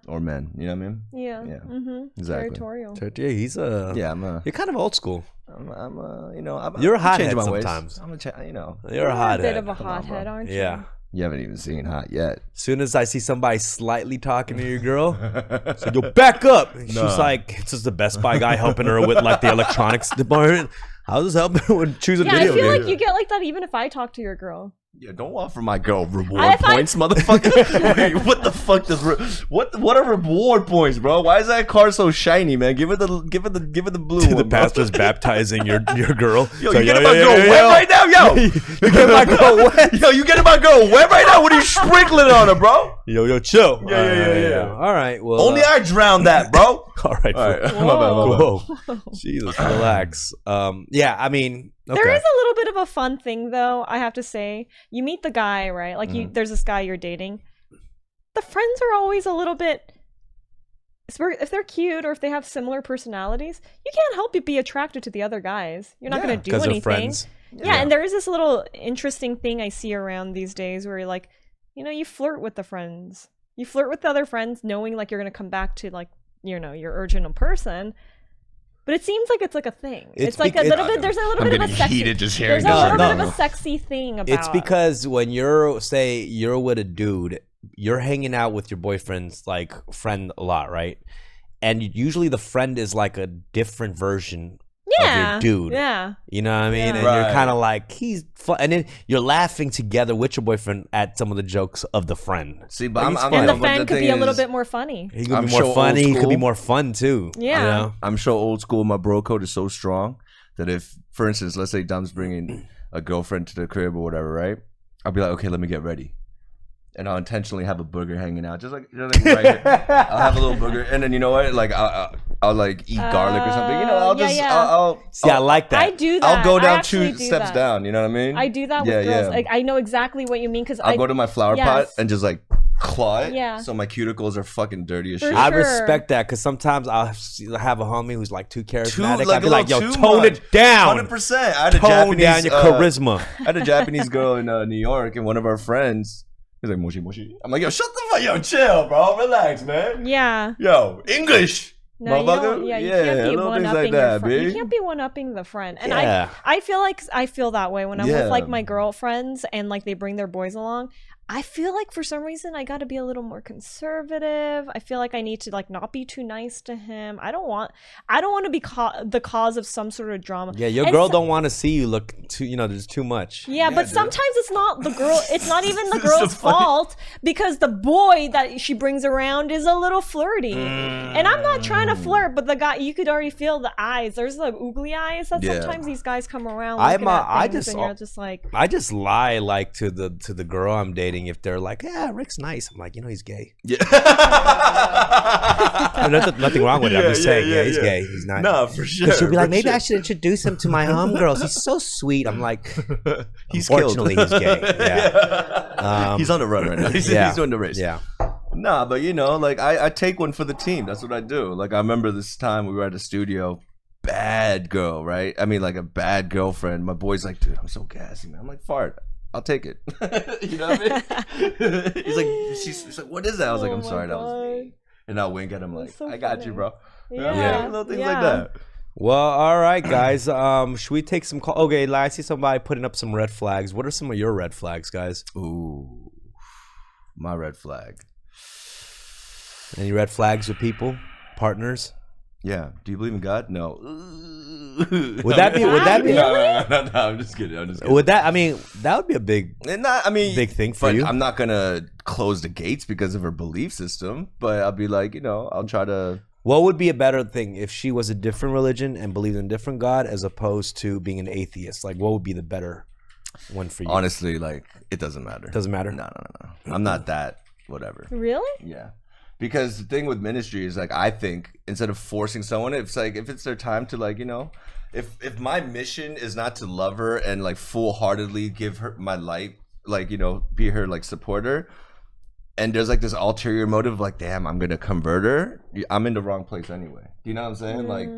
or men. You know what I mean? Yeah. Yeah. Mm-hmm. Exactly. Territorial. Yeah, he's you're kind of old school. You're a hothead sometimes. You're a hothead. A bit of a hothead, aren't you? Yeah. You haven't even seen hot yet. As soon as I see somebody slightly talking to your girl, so yo, back up. And she's like, it's just the Best Buy guy helping her with like the electronics department. How's this helping her with choosing video I feel game? like you get like that even if I talk to your girl. Yeah, don't offer my girl reward points, motherfucker. Wait, what the fuck does what are reward points, bro? Why is that car so shiny, man? Give it the blue one. The pastor's baptizing your girl. Yo, you getting my girl wet right now, yo? You getting my girl wet? Yo, you getting my girl wet right now? What are you sprinkling on her, bro? Yo, chill. Yeah. All right, well. Only I drowned that, bro. All right. My bad. Whoa. Jesus, relax. Yeah, I mean, okay. There is a little bit of a fun thing, though, I have to say. You meet the guy, right? Like, there's this guy you're dating. The friends are always a little bit... If they're cute or if they have similar personalities, you can't help but be attracted to the other guys. You're not going to do anything. They're friends. Yeah, and there is this little interesting thing I see around these days where you're like, you flirt with the friends. You flirt with the other friends knowing, like, you're going to come back to, like, your original person. But it seems like it's like a thing. It's like a little bit. There's a little bit of a sexy. There's a little bit of a sexy thing about. It's because when you're with a dude, you're hanging out with your boyfriend's like friend a lot, right? And usually the friend is like a different version of your dude. Yeah. You know what I mean? Yeah. And you're kind of like, he's fun. And then you're laughing together with your boyfriend at some of the jokes of the friend. See, but and the friend could be a little bit more funny. He could be more funny. He could be more fun too. Yeah. I'm so old school. My bro code is so strong that if, for instance, let's say Dom's bringing a girlfriend to the crib or whatever, right? I'll be like, okay, let me get ready. And I'll intentionally have a booger hanging out, just like right here. I'll have a little booger, and then you know what? Like I'll like eat garlic or something. I'll see. I like that. I do that. I'll go down 2 steps down. You know what I mean? I do that with girls. Yeah. Like I know exactly what you mean because I'll go to my flower pot and just like claw it. Yeah. So my cuticles are fucking dirty as shit. I respect that because sometimes I'll have a homie who's like too charismatic. Like, I'd be like, yo, tone it down. 100%. I had a tone Japanese, down your charisma. I had a Japanese girl in New York, and one of our friends. He's like, moshi, moshi. I'm like, yo, shut the fuck, yo, chill, bro. Relax, man. Yeah. Yo, English. No, you can't be one-upping your friend. You can't be one-upping the friend. And I feel like I feel that way when I'm with like my girlfriends and like they bring their boys along. I feel like for some reason I got to be a little more conservative. I feel like I need to like not be too nice to him. I don't want to be the cause of some sort of drama. Yeah, your girl don't want to see you look too, there's too much. Yeah, but sometimes it's not the girl. It's not even the girl's fault because the boy that she brings around is a little flirty. And I'm not trying to flirt, but the guy, you could already feel the eyes. There's the oogly eyes that sometimes these guys come around looking at things and you're just like. I just lie like to the girl I'm dating if they're like, yeah, Rick's nice. I'm like, he's gay. Yeah. Nothing wrong with it. I'm just saying, he's gay. He's not. No, for sure. Because she'll be like, maybe I should introduce him to my homegirls. He's so sweet. I'm like, unfortunately, he's gay. Yeah. He's on the run right now. He's doing the race. Yeah. Nah, but like I take one for the team. That's what I do. Like I remember this time we were at the studio. Bad girl, right? I mean, like a bad girlfriend. My boy's like, dude, I'm so gassy, man. I'm like, fart. I'll take it. You know what I mean? She's like, what is that? I was like, I'm sorry, that was me. And I'll wink at him like, I got you, bro. Yeah. Little things like that. Well, all right, guys. Should we take some call? Okay, I see somebody putting up some red flags. What are some of your red flags, guys? Ooh, my red flag. Any red flags with people, partners? Yeah. Do you believe in God? No. Would that be? No, I'm just kidding. Would that? I mean, that would be a big, big thing for you. I'm not gonna close the gates because of her belief system, but I'll be like, I'll try to. What would be a better thing if she was a different religion and believed in a different God as opposed to being an atheist? Like, what would be the better one for you? Honestly, like, it doesn't matter. Doesn't matter? No. I'm not that whatever. Really? Yeah. Because the thing with ministry is, like, I think instead of forcing someone, it's like, if it's their time to, like, if my mission is not to love her and, like, full-heartedly give her my life, like, be her, like, supporter, and there's, like, this ulterior motive, like, damn, I'm gonna convert her, I'm in the wrong place anyway. You know what I'm saying? Like,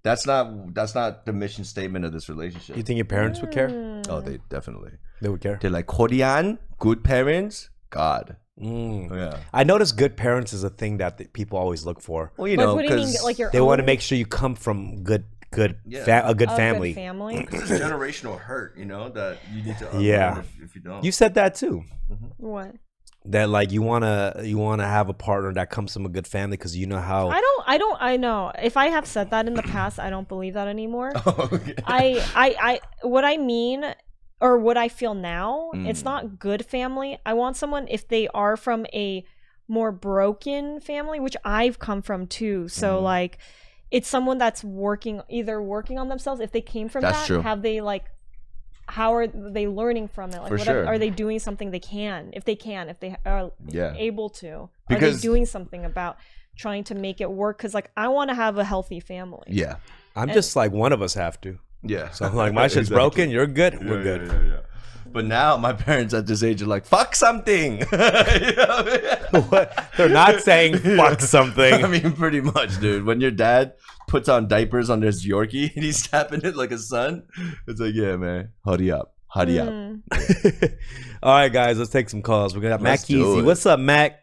that's not the mission statement of this relationship. You think your parents would care? Oh, they definitely. They would care. They're like, Korean, good parents, God. Yeah. I notice good parents is a thing that people always look for. Well, Like, what do you mean? Like your they own? want to make sure you come from a good family. Good family. It's a generational hurt, that you need to Yeah. if you don't. You said that too. What? That like you wanna have a partner that comes from a good family because you know how. I know. If I have said that in the past, I don't believe that anymore. Oh, okay. What I mean, or what I feel now, it's not good family. I want someone, if they are from a more broken family, which I've come from too. So like, it's someone that's either working on themselves. If they came from That's that, true. have they like, how are they learning from it? Like, For sure. are they doing something they can? If they are able to, Because are they doing something about trying to make it work? Because like, I want to have a healthy family. Yeah. I'm just like one of us have to. Yeah. So I'm like, my shit's broken. You're good. We're good. Yeah. But now my parents at this age are like, fuck something. What? They're not saying fuck something. I mean, pretty much, dude. When your dad puts on diapers on his Yorkie and he's tapping it like a son, it's like, yeah, man, hurry up. All right, guys, let's take some calls. We got Mac Easy. What's up, Mac?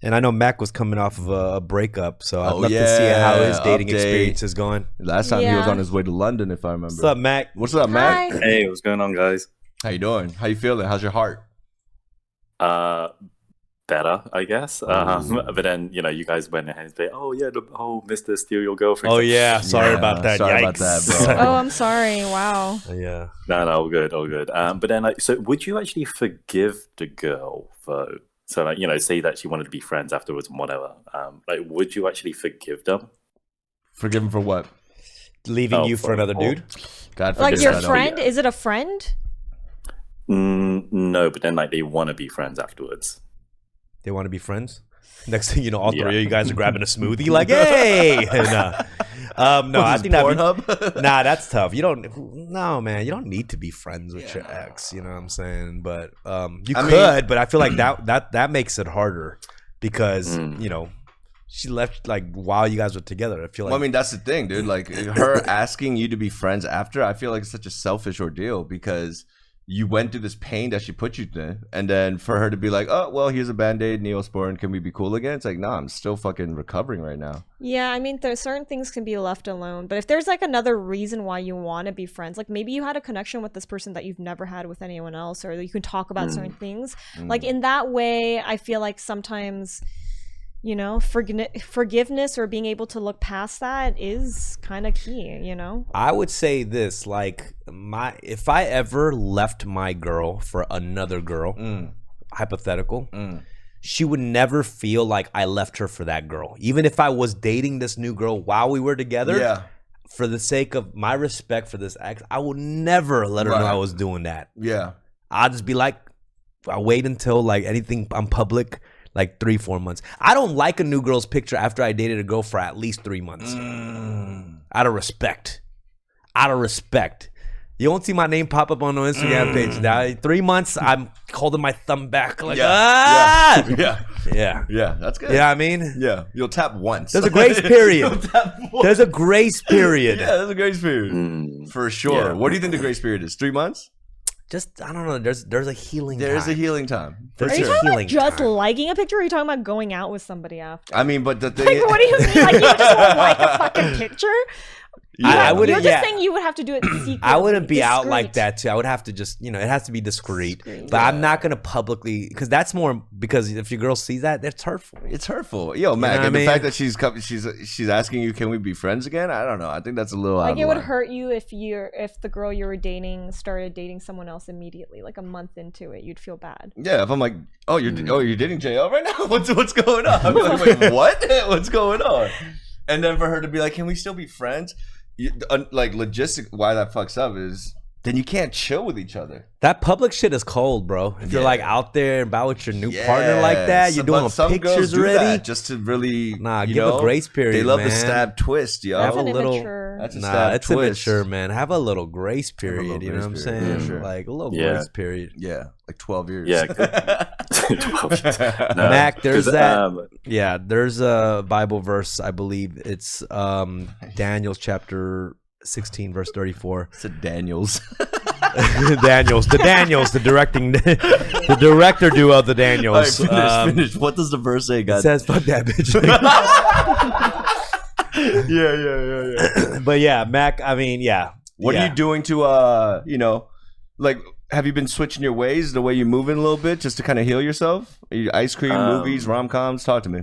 And I know Mac was coming off of a breakup, so I'd love to see how his dating experience is going. Last time he was on his way to London, if I remember. What's up, Mac? What's up, Mac? Hi. Hey, what's going on, guys? How you doing? How you feeling? How's your heart? Better, I guess. But then, you guys went ahead and say, oh, yeah, the whole Mr. Steal Your Girlfriend. Oh, yeah. Sorry about that. Sorry Yikes. about that, bro. Oh, I'm sorry. Wow. Yeah. No, all good. But then, so would you actually forgive the girl, though? So, say that she wanted to be friends afterwards and whatever. Would you actually forgive them? Forgive him for what? Leaving you for another dude? God Like forgive your us. friend? Is it a friend? No, but then they want to be friends afterwards. They want to be friends? Next thing you know, all three of you guys are grabbing a smoothie like, hey! No, I think Pornhub? Nah, that's tough. You don't need to be friends with your ex, you know what I'm saying? But you could, but I feel like that makes it harder because, she left like while you guys were together. I feel like. Well, I mean, that's the thing, dude. Like her asking you to be friends after, I feel like it's such a selfish ordeal because you went through this pain that she put you through, and then for her to be like, oh, well, here's a Band-Aid, Neosporin, can we be cool again? It's like, nah, I'm still fucking recovering right now. Yeah, I mean, there's certain things can be left alone, but if there's like another reason why you want to be friends, like maybe you had a connection with this person that you've never had with anyone else, or you can talk about certain things, like in that way, I feel like sometimes, forgiveness or being able to look past that is kind of key, I would say this, like if I ever left my girl for another girl, hypothetical, she would never feel like I left her for that girl. Even if I was dating this new girl while we were together, for the sake of my respect for this ex, I would never let her know I was doing that. Yeah. I'll just be like, I'll wait until like anything I'm public, like 3-4 months. I don't like a new girl's picture after I dated a girl for at least 3 months. Out of respect. You won't see my name pop up on the Instagram page now. 3 months, I'm holding my thumb back like, Yeah, that's good. Yeah, you know what I mean? Yeah, you'll tap once. There's a grace period. There's a grace period. Yeah, there's a grace period. For sure. Yeah. What do you think the grace period is? 3 months? Just, I don't know. There's a healing time. There's a healing time. For Are you sure. talking about just liking a picture, or are you talking about going out with somebody after? I mean, but the thing Like, what do you mean? Like, you just won't like a fucking picture? I You're wouldn't. just Yeah, saying you would have to do it secretly. I wouldn't be out like discreet. that too. I would have to just, it has to be discreet. Discreet. But I'm not gonna publicly, because that's more, because if your girl sees that, that's hurtful. It's hurtful. Yo, Mac, what and I the mean? fact that she's asking you, can we be friends again? I don't know. I think that's a little out Like of it would line. hurt you if the girl you were dating started dating someone else immediately, like a month into it. You'd feel bad. Yeah, if I'm like, you're dating JL right now? What's going on? I'd be like, wait, what? What's going on? And then for her to be like, can we still be friends? Like logistic, why that fucks up is then you can't chill with each other. That public shit is cold, bro. If you're like out there about with your new partner like that, you're doing some girls pictures do already. that just to really, Give a grace period. They love man. the stab twist, yo. Have That's a an little. immature. That's a Nah, stab it's twist. immature, man. Have a little grace period. little You know what I'm grace saying? period, yeah, sure. Like a little Yeah. grace period. Yeah, like 12 years. Yeah. 12 years. No, Mac, there's 'cause, that. Yeah, there's a Bible verse. I believe it's Daniel's chapter 16, verse 34. It's a Daniels. the Daniels, the director duo of the Daniels. All right, finish. What does the verse say, It guys? says, "Fuck that bitch." Yeah. But yeah, Mac. I mean, yeah. What yeah. are you doing to like have you been switching your ways, the way you're moving a little bit, just to kind of heal yourself? Are you ice cream, movies, rom-coms? Talk to me.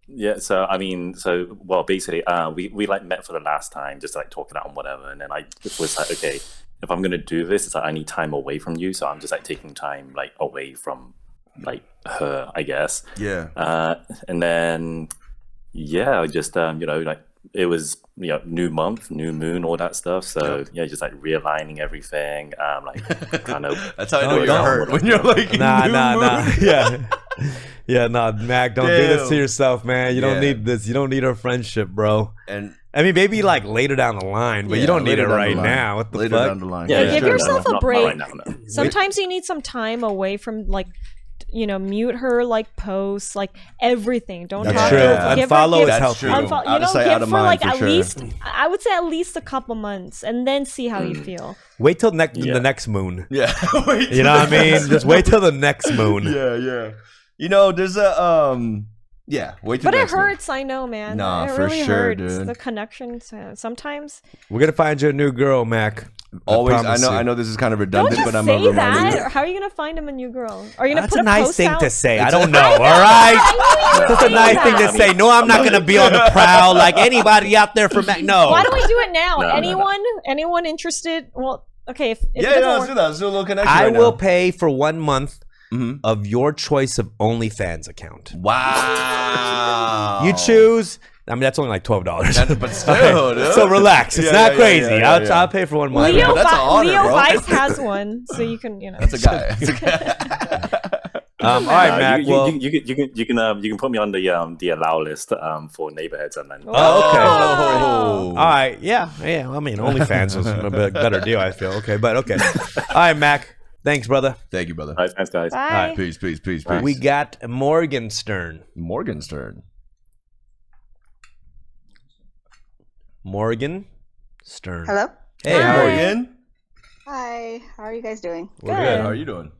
Yeah, well, basically, we like met for the last time, just like talking out and whatever, and then I was like, okay, if I'm gonna do this, it's like I need time away from you, so I'm just like taking time like away from like her, I guess. Yeah. And then I just like it was new month, new moon, all that stuff. So just like realigning everything, like kind of. That's how I know you're don't. hurt when you're like Nah. Yeah, Mac, don't do this Damn. to yourself, man. You don't Yeah. need this. You don't need our friendship, bro. And I mean, maybe like later down the line, but you don't need it later down right the line. now. What the later fuck? down the line. Yeah, give yourself a not break. right now, no. Sometimes you need some time away from like mute her like posts, like everything. Don't That's talk true. to her. Give her- Unfollow give- is That's healthy. true. Out of sight, give out of for mind, like for at sure. least, I would say at least a couple months, and then see how you feel. Wait till the Yeah. next moon. Yeah. Wait You know what I mean? Just wait till the next moon. Yeah. There's a wait till But it next one. hurts, I know, man. Nah, it for really sure, hurts. dude. The connection. Sometimes We're gonna find you a new girl, Mac. Always, promise you. I know this is kind of don't redundant, just but I'm say gonna remind that. you. Or how are you gonna find him a new girl? Are you gonna That's put a nice post thing out? to say. I It's don't a- know. All right, that's a nice thing to say. No, I'm not gonna be on the prowl like anybody out there for Mac. No. Why don't we do it now? No. Anyone interested? Well, okay. If it Yeah, doesn't let's work- do that. Let's do a little connection. I right will now. pay for 1 month Mhm. of your choice of OnlyFans account. Wow. You choose. I mean, that's only like $12. But still, dude. So relax. It's Yeah, not yeah, crazy. yeah, yeah. I'll pay for 1 month. Leo- but that's an honor, Leo bro. Vice has one, so you can That's a guy. That's a guy. All right, Mac. you, Well, you can put me on the allow list for Neighborheadz, and then Oh, okay. Oh. all right. Yeah. I mean, OnlyFans was a better deal, I feel. Okay, but okay. All right, Mac. Thanks, brother. Thank you, brother. All right, thanks, guys. Bye. Peace. We got Morgenstern. Morgenstern. Morgan Stern. Hello. Hey, how are you? Morgan. Hi. How are you guys doing? We're Good. good. How are you doing?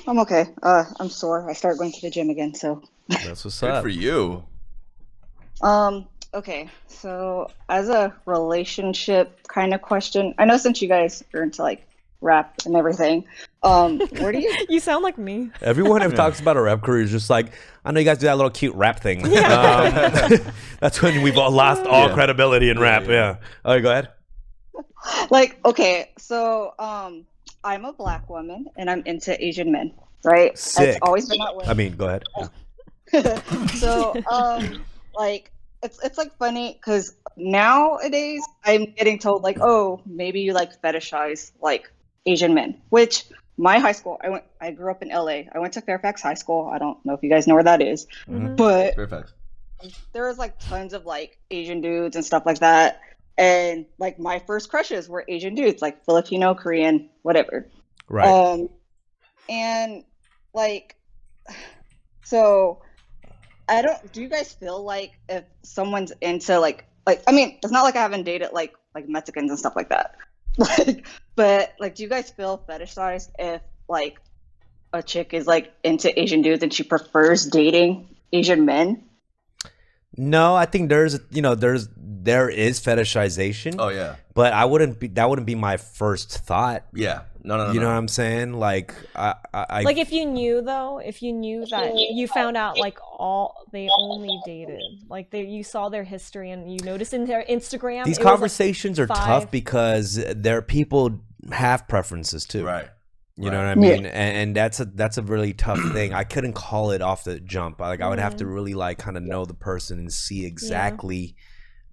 I'm okay. I'm sore. I started going to the gym again, so. That's what's Good up. for you. Okay. So, as a relationship kind of question, I know since you guys are into like rap and everything, where do you? You sound like me. Everyone who talks about a rap career is just like, I know you guys do that little cute rap thing. That's when we've all lost all credibility in rap. Yeah. All right, go ahead. Like, okay, so I'm a black woman and I'm into Asian men, right? Sick. It's always been that way. I mean, go ahead. So like it's like funny because nowadays I'm getting told like, oh, maybe you like fetishize like Asian men, which my high school, I grew up in LA. I went to Fairfax High School. I don't know if you guys know where that is, but Perfect. there was like tons of like Asian dudes and stuff like that, and like my first crushes were Asian dudes, like Filipino, Korean, whatever. Right. And like, so I don't. Do you guys feel like if someone's into like I mean, it's not like I haven't dated like Mexicans and stuff like that. Like, but like, do you guys feel fetishized if like a chick is like into Asian dudes and she prefers dating Asian men? No, I think there's there is fetishization. Oh yeah, but that wouldn't be my first thought. yeah. No. You know what I'm saying? Like I like if you knew that you found out like they only dated, like you saw their history and you noticed in their Instagram. These it was, conversations like, are tough because their people have preferences too. Right. You know what I mean? And that's a really tough thing. I couldn't call it off the jump. Like I would have to really like kind of know the person and see exactly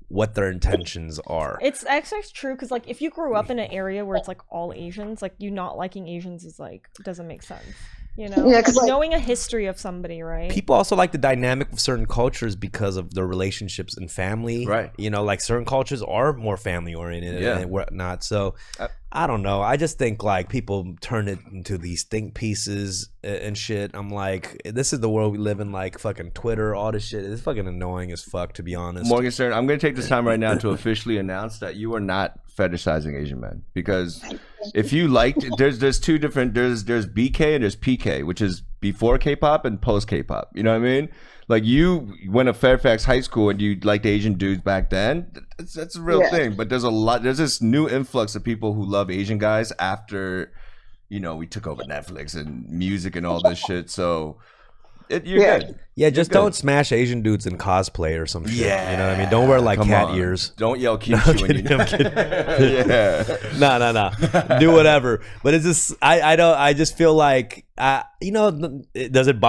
what their intentions are. It's actually true because like if you grew up in an area where it's like all Asians, like you not liking Asians is like doesn't make sense. You know, Yeah, 'cause, like, like- knowing a history of somebody, right? People also like the dynamic of certain cultures because of their relationships and family. Right. You know, like certain cultures are more family oriented Yeah. and whatnot. So I don't know. I just think like people turn it into these think pieces and shit. I'm like, this is the world we live in. Like fucking Twitter, all this shit. It's fucking annoying as fuck, to be honest. Morgenstern, I'm going to take this time right now to officially announce that you are not fetishizing Asian men, because if you liked, there's two different, there's BK and there's PK, which is before K-pop and post K-pop. You know what I mean? Like you went to Fairfax High School and you liked Asian dudes back then. That's a real thing. But there's this new influx of people who love Asian guys after, you know, we took over Netflix and music and all this shit. So you're good. Yeah, just You're good. don't smash Asian dudes in cosplay or some shit. Yeah. You know what I mean? Don't wear like Come cat on. ears. Don't yell kimchi when you I'm kidding. Yeah. No. Do whatever. But it's just I just feel like you know, does it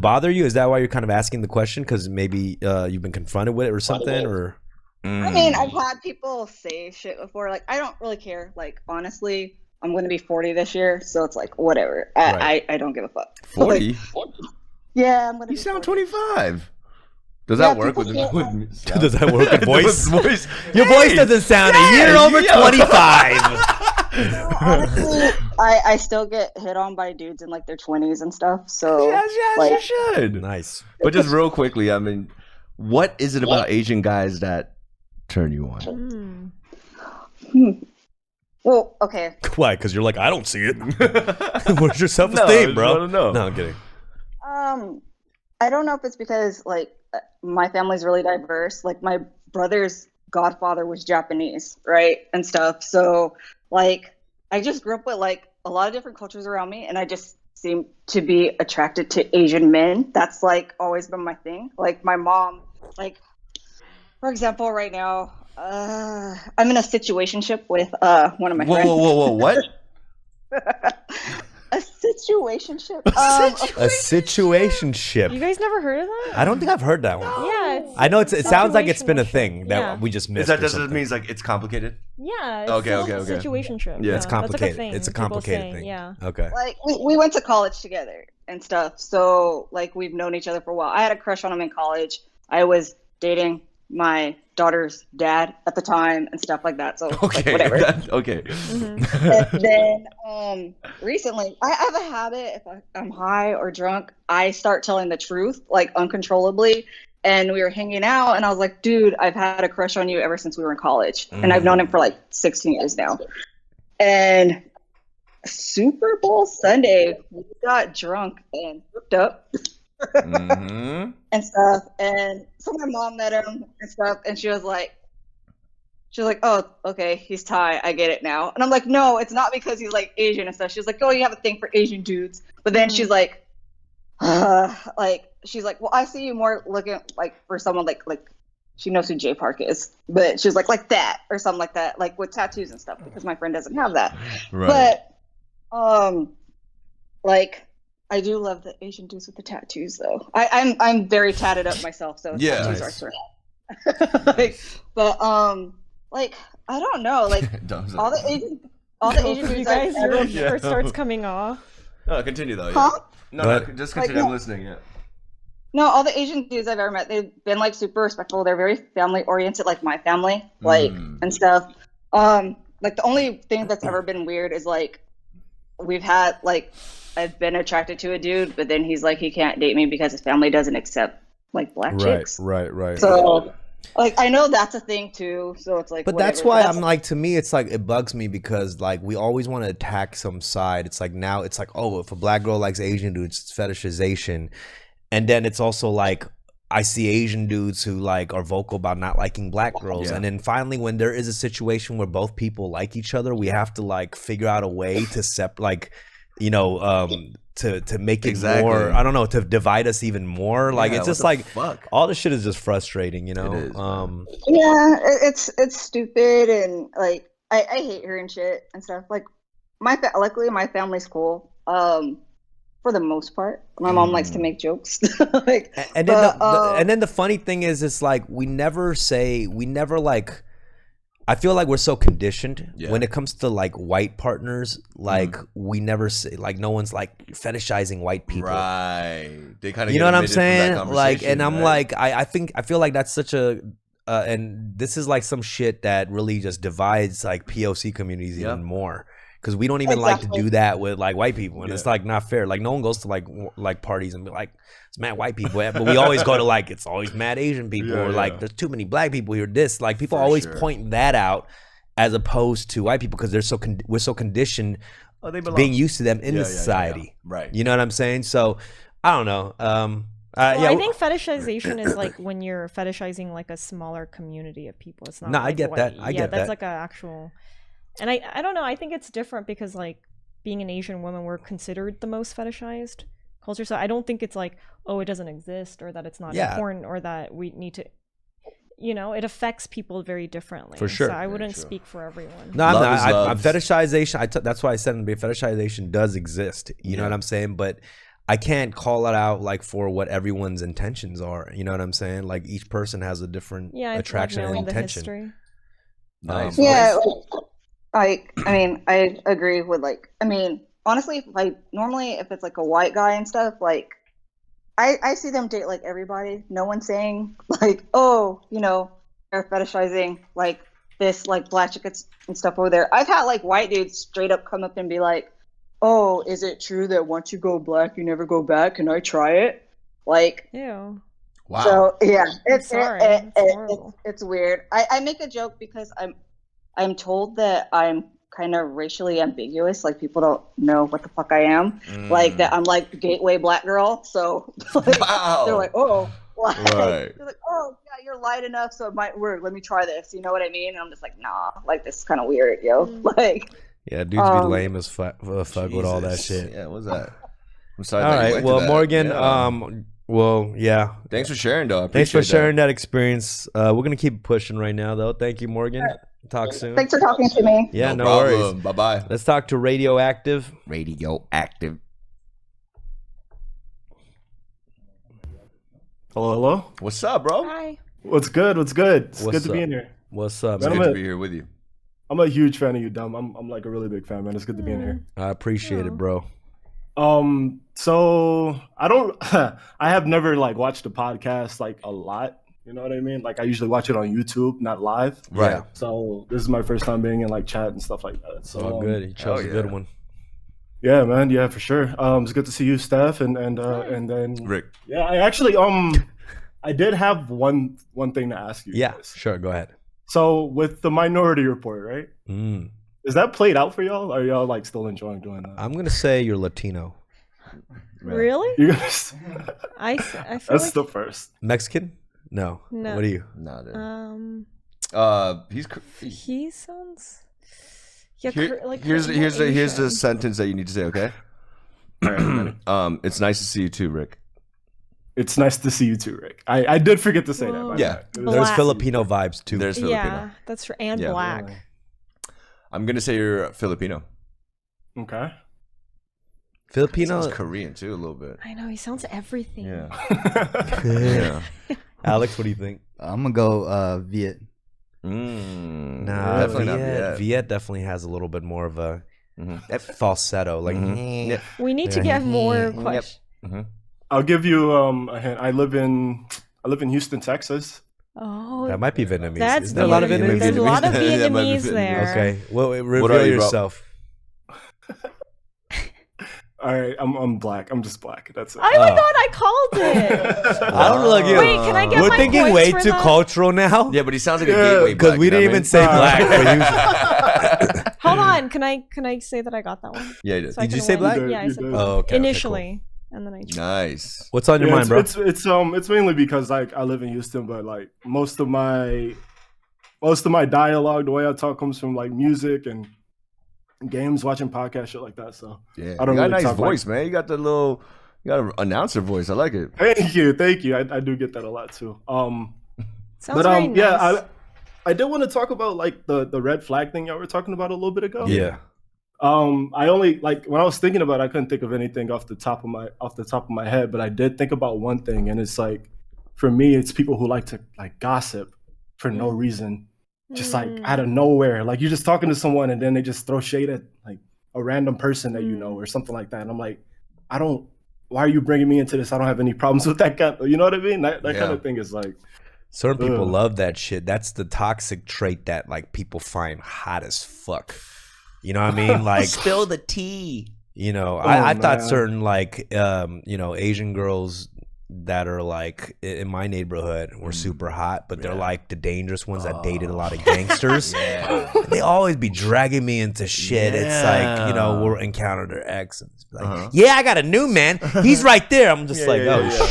bother you? Is that why you're kind of asking the question? Because maybe you've been confronted with it or something, or I mean, I've had people say shit before. Like, I don't really care. Like, honestly, I'm going to be 40 this year, so it's like whatever. Right. I don't give a fuck. 40? Yeah, I'm going to. You sound 25. Does Yeah, that work with people say, does that work with voice? voice? Your voice doesn't sound a year over 25. honestly, I still get hit on by dudes in like their 20s and stuff. So Yes, like, you should. Nice. But just real quickly, I mean, what is it about Asian guys that turn you on? well, okay. Why? Because you're like, I don't see it. Where's your self-esteem, bro? No. No, I'm kidding. I don't know if it's because like my family's really diverse. Like my brother's godfather was Japanese, right, and stuff. So like I just grew up with like a lot of different cultures around me, and I just seem to be attracted to Asian men. That's like always been my thing. Like my mom, like for example, right now, I'm in a situationship with one of my friends. Whoa, what? A situationship. A situationship. You guys never heard of that? I don't think I've heard that one. Yeah, it's, I know it sounds like it's been a situationship. thing that Yeah. we just Is missed. that or just something. means like it's complicated? Yeah. It's Okay, still okay, a okay. situationship. Yeah, It's That's like a complicated. thing It's a people complicated say, thing. Yeah. Okay. like we went to college together and stuff, so like we've known each other for a while. I had a crush on him in college. I was dating my daughter's dad at the time and stuff like that, so like, whatever. Okay. And then recently I have a habit, if I'm high or drunk, I start telling the truth like uncontrollably. And we were hanging out and I was like, dude, I've had a crush on you ever since we were in college, and I've known him for like 16 years now. And Super Bowl Sunday, we got drunk and hooked up Mm-hmm. and stuff. And so my mom met him and stuff, and she was like, oh, okay, he's Thai, I get it now. And I'm like, no, it's not because he's like Asian and stuff. She's like, oh, you have a thing for Asian dudes. But then she's like, she's like, well, I see you more looking like for someone like she knows who J Park is, but she was like that or something like that, like with tattoos and stuff, because my friend doesn't have that. Right. But like I do love the Asian dudes with the tattoos though. I'm very tatted up myself, so Yeah. tattoos Nice. are like, but like I don't know, like all the Asian You dudes guys, I've ever your shirt starts coming off. No, continue though. Huh? No, But- just continue. Like, I'm listening. Yeah. No, all the Asian dudes I've ever met, they've been like super respectful. They're very family oriented, like my family, like and stuff. Like the only thing that's ever been weird is like we've had like I've been attracted to a dude, but then he's like he can't date me because his family doesn't accept like black chicks. Right. So like I know that's a thing too. So it's like But whatever. that's why I'm like, to me, it's like, it bugs me because like we always want to attack some side. It's like now it's like, oh, if a black girl likes Asian dudes, it's fetishization. And then it's also like, I see Asian dudes who like are vocal about not liking black girls, Yeah. and then finally, when there is a situation where both people like each other, we have to like figure out a way to to make it Exactly. more. I don't know, to divide us even more. Like Yeah, it's what just the like fuck? all this shit is just frustrating, you know. It is, man. Yeah, it's stupid, and like I hate hearing shit and stuff. Like luckily my family's cool. For the most part, my mom likes to make jokes. Like, And then the funny thing is, it's like we never like. I feel like we're so conditioned when it comes to like white partners. Like we never say, like no one's like fetishizing white people. Right. They kind of, You know what I'm saying? Like, and I'm like, I feel like that's such a, and this is like some shit that really just divides like POC communities even more. Because we don't even like to do that with like white people, and it's like not fair. Like no one goes to like parties and be like, it's mad white people, but we always go to like it's always mad Asian people, or like there's too many black people here. This like people always point that out as opposed to white people because we're so conditioned being used to them in the society. Right. You know what I'm saying? So I don't know. I think fetishization is like when you're fetishizing like a smaller community of people. It's not. No, like I get that. I get that's that. like an actual. And I don't know. I think it's different because like being an Asian woman, we're considered the most fetishized culture. So I don't think it's like, oh, it doesn't exist or that it's not important or that we need to. You know, it affects people very differently. For sure. So I wouldn't speak for everyone. No, I'm fetishization. That's why I said fetishization does exist. You know what I'm saying? But I can't call it out like for what everyone's intentions are. You know what I'm saying? Like each person has a different attraction and intention. Nice. Yeah. Like, I mean, I agree with like, I mean, honestly, like normally if it's like a white guy and stuff, like I see them date like everybody. No one's saying like, oh, you know, they're fetishizing like this, like black chicks and stuff over there. I've had like white dudes straight up come up and be like, oh, is it true that once you go black, you never go back? Can I try it? Like, ew. Wow. So yeah, it's weird. I make a joke because I'm told that I'm kind of racially ambiguous. Like people don't know what the fuck I am. Like that I'm like gateway black girl. So like, they're like, oh, like, they're like, oh yeah, you're light enough, so it might work. Let me try this. You know what I mean? And I'm just like, nah, like this is kind of weird, yo. Like, yeah, dudes be lame as fuck with all that shit. Yeah, what's that? I'm sorry. All right, well, Morgan, well, yeah. Thanks for sharing, though. Thanks for sharing that experience. We're gonna keep pushing right now, though. Thank you, Morgan. Talk soon. Thanks for talking to me. Yeah, no worries. Bye bye. Let's talk to Radioactive. Radioactive. Hello, hello. What's up, bro? Hi. What's good? What's good? It's What's good to be in here. What's up? It's Man? good to be here with you. I'm a huge fan of you, Dumb. I'm like a really big fan, man. It's good to be in here. I appreciate it, bro. So I have never like watched a podcast like a lot. You know what I mean? Like I usually watch it on YouTube, not live. Right. Yeah. So this is my first time being in like chat and stuff like that. So Oh, good. You chose a good one. Yeah, man. Yeah, for sure. It's good to see you, Steph, and then Rick. Yeah, I actually I did have one thing to ask you. Yeah, guys. sure. Go ahead. So with the Minority Report, right? Is that played out for y'all? Are y'all like still enjoying doing that? I'm gonna say you're Latino. Really? You guys, I feel that's like the first. Mexican? No. No. What are you? No, dude. he sounds yeah. Like here's Asian. the sentence that you need to say. Okay. It's nice to see you too, Rick. It's nice to see you too, Rick. I did forget to say that. my Yeah. bad. It was- There's Black. Filipino vibes too. There's Filipino. Yeah, that's true. And Yeah. black. I'm gonna say you're Filipino. Okay. Filipino. Sounds Korean too, a little bit. I know he sounds everything. Yeah. Yeah. Alex, what do you think? I'm gonna go Viet. Nah, definitely not Viet. Viet. Viet definitely has a little bit more of a falsetto. Like, We need to get more questions. I'll give you a hint. I live in Houston, Texas. Oh, that might be Vietnamese. that's Is there a lot of Vietnamese. Vietnamese? There's a lot of That might be Vietnamese Vietnamese. there. Okay, well, reveal are you, bro? yourself. All right, I'm black. I'm just black. That's it. Oh my god, I called it. I don't look at Wait, can I get We're my thinking points way for too that? cultural now. Yeah, but he sounds like a gateway because black, we you know didn't what I even say black. For you. Hold on, can I say that I got that one? Yeah, you did. So I Did you can say win? black? Yeah, I You said did. black. Oh, okay. Initially. and then I drink. Nice. What's on your mind, bro? It's mainly because like I live in Houston, but like most of my dialogue, the way I talk, comes from like music and games, watching podcasts, shit like that. So Yeah, I don't you got really a nice talk voice, man. You got an announcer voice. I like it. Thank you. I do get that a lot too. Sounds very nice. Yeah, I did want to talk about like the red flag thing y'all were talking about a little bit ago. Yeah. I only like when I was thinking about it, I couldn't think of anything off the top of my head, but I did think about one thing, and it's like for me, it's people who like to like gossip for no reason, just like out of nowhere. Like you're just talking to someone, and then they just throw shade at like a random person that you know or something like that. And I'm like, why are you bringing me into this? I don't have any problems with that guy. You know what I mean? That kind of thing is like. Certain people love that shit. That's the toxic trait that like people find hot as fuck. You know what I mean? Like Spill the tea. You know, I thought certain like you know, Asian girls that are like in my neighborhood were super hot, but they're like the dangerous ones that dated a lot of gangsters. They always be dragging me into shit. It's like, you know, we'll encounter their ex and it's like, yeah, I got a new man. He's right there. I'm just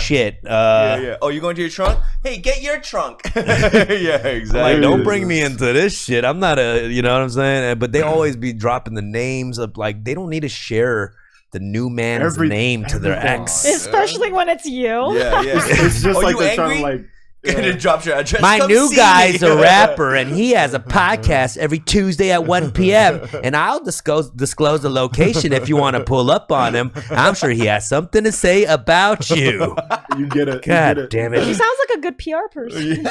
shit. Oh, you going to your trunk? Hey, get your trunk. Yeah, exactly. Like, don't bring me into this shit. I'm not you know what I'm saying? But they always be dropping the names of like, they don't need to share the new man's name to their ex. Especially when it's you. Yeah. It's just like they're trying to like. And it drops your address. My Come new see guy's me. a rapper, and he has a podcast every Tuesday at 1 p.m. And I'll disclose the location if you want to pull up on him. I'm sure he has something to say about you. You get it. God damn it. She sounds like a good PR person. Really.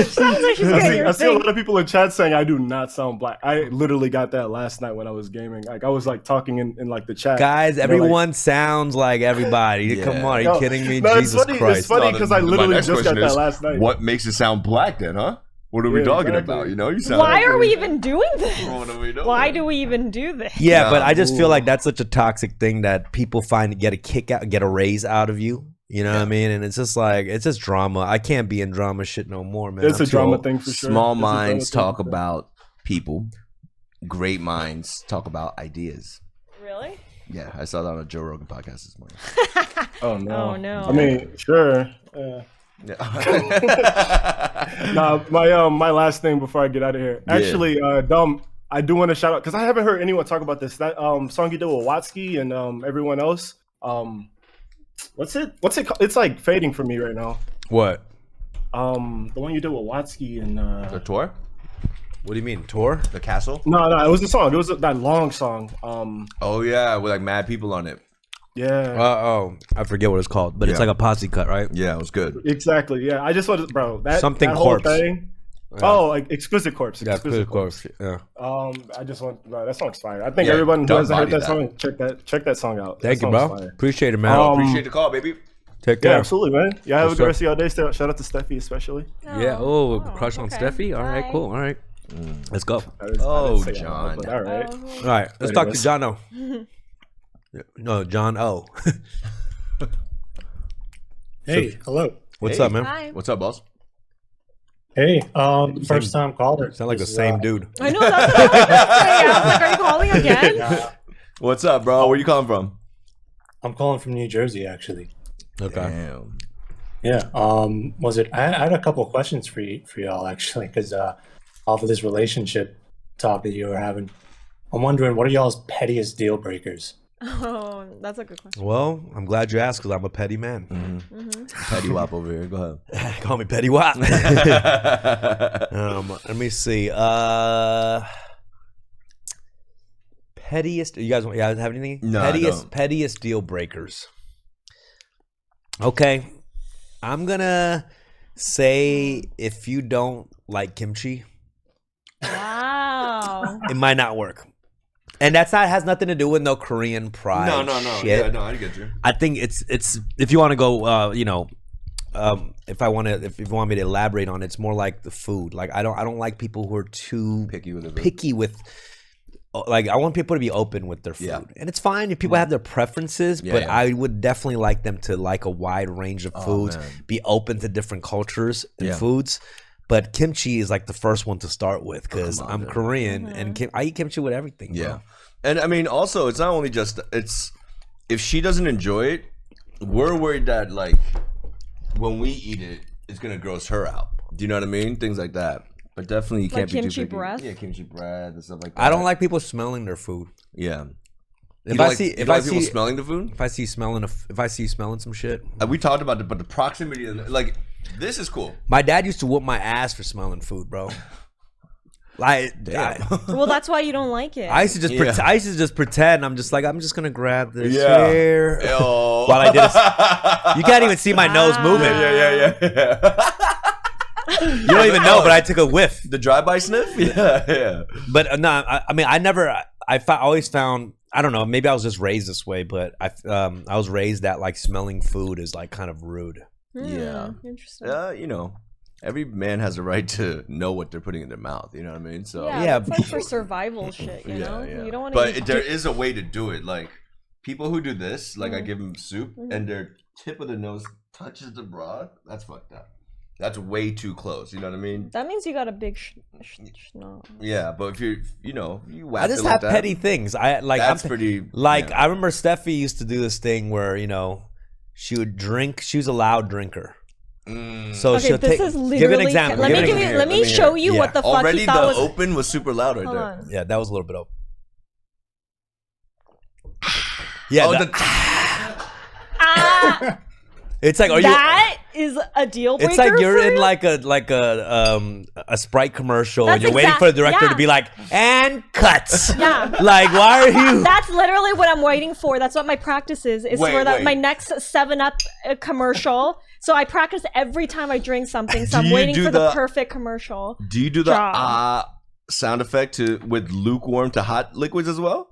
Sounds like she's getting your I see a thing. lot of people in chat saying I do not sound black. I literally got that last night when I was gaming. Like I was like talking in like the chat. Guys, everyone sounds like everybody. Yeah. Come on, are you kidding me? No, Jesus Christ. It's funny because I literally just got that last night. What makes it sound black then, huh? What are we talking about? You know, you sound. Why are we even doing this? What are we doing? Why do we even do this? Yeah, but I just feel like that's such a toxic thing that people find to get a kick out, get a raise out of you. You know what I mean? And it's just like, it's just drama. I can't be in drama shit no more, man. It's a drama thing for sure. Small minds talk about people. Great minds talk about ideas. Really? Yeah, I saw that on a Joe Rogan podcast this morning. Oh no! Oh no! I mean, sure. Nah, my last thing before I get out of here. Actually, Dumb, I do want to shout out because I haven't heard anyone talk about this. That song you did with Watsky and everyone else. What's it called? It's like fading for me right now. What? The one you did with Watsky and The tour? What do you mean, tour? The castle? No, it was a song. It was that long song. Oh yeah, with like mad people on it. Yeah. I forget what it's called, but it's like a posse cut, right? Yeah, it was good. Exactly. Yeah, I just wanted, bro. Something that whole Corpse. thing. Yeah. Oh, like Exquisite Corpse. Yeah, Exquisite Corpse. Yeah. I just want that song's fire. I think Yeah, everyone who hasn't heard that Dumbfoundead. song, check that song out. Thank That you, bro. song's fire. Appreciate it, man. Appreciate the call, baby. Take Yeah, care. absolutely, man. Yeah, have What's a good up? rest of your day. Shout out to Steffie, especially. Yeah. Oh, crush on okay. Steffie. All right, Bye. cool. All right, let's go. I didn't Oh, say it out loud, John. but all right. All right, let's talk to Anyways. John O. No, John O. Hey, hello. What's Hey. up, man? Hi. What's up, boss? Hey, first time caller. Sound like the This is, same dude. I know that's what I was gonna say. I was like, are you calling again? What's up, bro? Where you calling from? I'm calling from New Jersey, actually. Okay. Damn. Yeah. Was it? I had a couple of questions for y'all actually, because off of this relationship talk that you were having, I'm wondering what are y'all's pettiest deal breakers? Oh, that's a good question. Well, I'm glad you asked because I'm a petty man. Petty Wap over here. Go ahead. Call me Petty Wap. Let me see. Pettiest. You guys have anything? No, I don't. Pettiest deal breakers. Okay, I'm gonna say if you don't like kimchi, Wow. it might not work. And has nothing to do with no Korean pride. No. Shit. Yeah, no, I get you. I think it's if you want to go, if you want me to elaborate on it, it's more like the food. Like I don't like people who are too Picky with it. picky with. Like I want people to be open with their food, Yeah. and it's fine if people have their preferences. Yeah, but yeah. I would definitely like them to like a wide range of foods, man. be open to different cultures and Yeah. foods. But kimchi is like the first one to start with because come on, I'm dude. Korean and I eat kimchi with everything. Yeah. Bro. And I mean, also, it's not only just if she doesn't enjoy it, we're worried that like when we eat it, it's gonna gross her out. Do you know what I mean? Things like that. But definitely you can't be too picky. breath? Yeah, kimchi breath and stuff like that. I don't like people smelling their food. Yeah. If I see people smelling the food, if I see smelling some shit. we talked about it, but the proximity, like this is cool. My dad used to whoop my ass for smelling food, bro. Like, Well, that's why you don't like it. I used to just pretend. I'm just like, I'm just gonna grab this Yeah. here Ew. while I did it. You can't even see my nose moving. Yeah. You don't even know, but I took a whiff. The drive-by sniff? Yeah. But no, I mean, I always found, I don't know, maybe I was just raised this way, but I was raised that like smelling food is like kind of rude. Yeah. Interesting. You know, every man has a right to know what they're putting in their mouth. You know what I mean? So Yeah, it's like for survival shit, you know? Yeah. You don't want But there is a way to do it. Like people who do this, like I give them soup and their tip of the nose touches the broth. That's fucked up. That's way too close. You know what I mean? That means you got a big schnoz. Yeah, but if you whack I just it like have that, petty things. I'm pretty. Like yeah. I remember Steffie used to do this thing where she would drink. She was a loud drinker. So Okay, she'll this take. is literally. Give an example. Let me show you what the fuck Already he the thought was. open was super loud right Hold there. on. Yeah, that was a little bit open. Yeah, it's like That is a deal breaker. It's like you're for in you? like a Sprite commercial and That's you're waiting for the director yeah. to be like, and cuts. Yeah. Like, why are you? That's literally what I'm waiting for. That's what my practice is for my next 7-Up commercial. So I practice every time I drink something. So I'm waiting for the perfect commercial. Do you do the sound effect with lukewarm to hot liquids as well?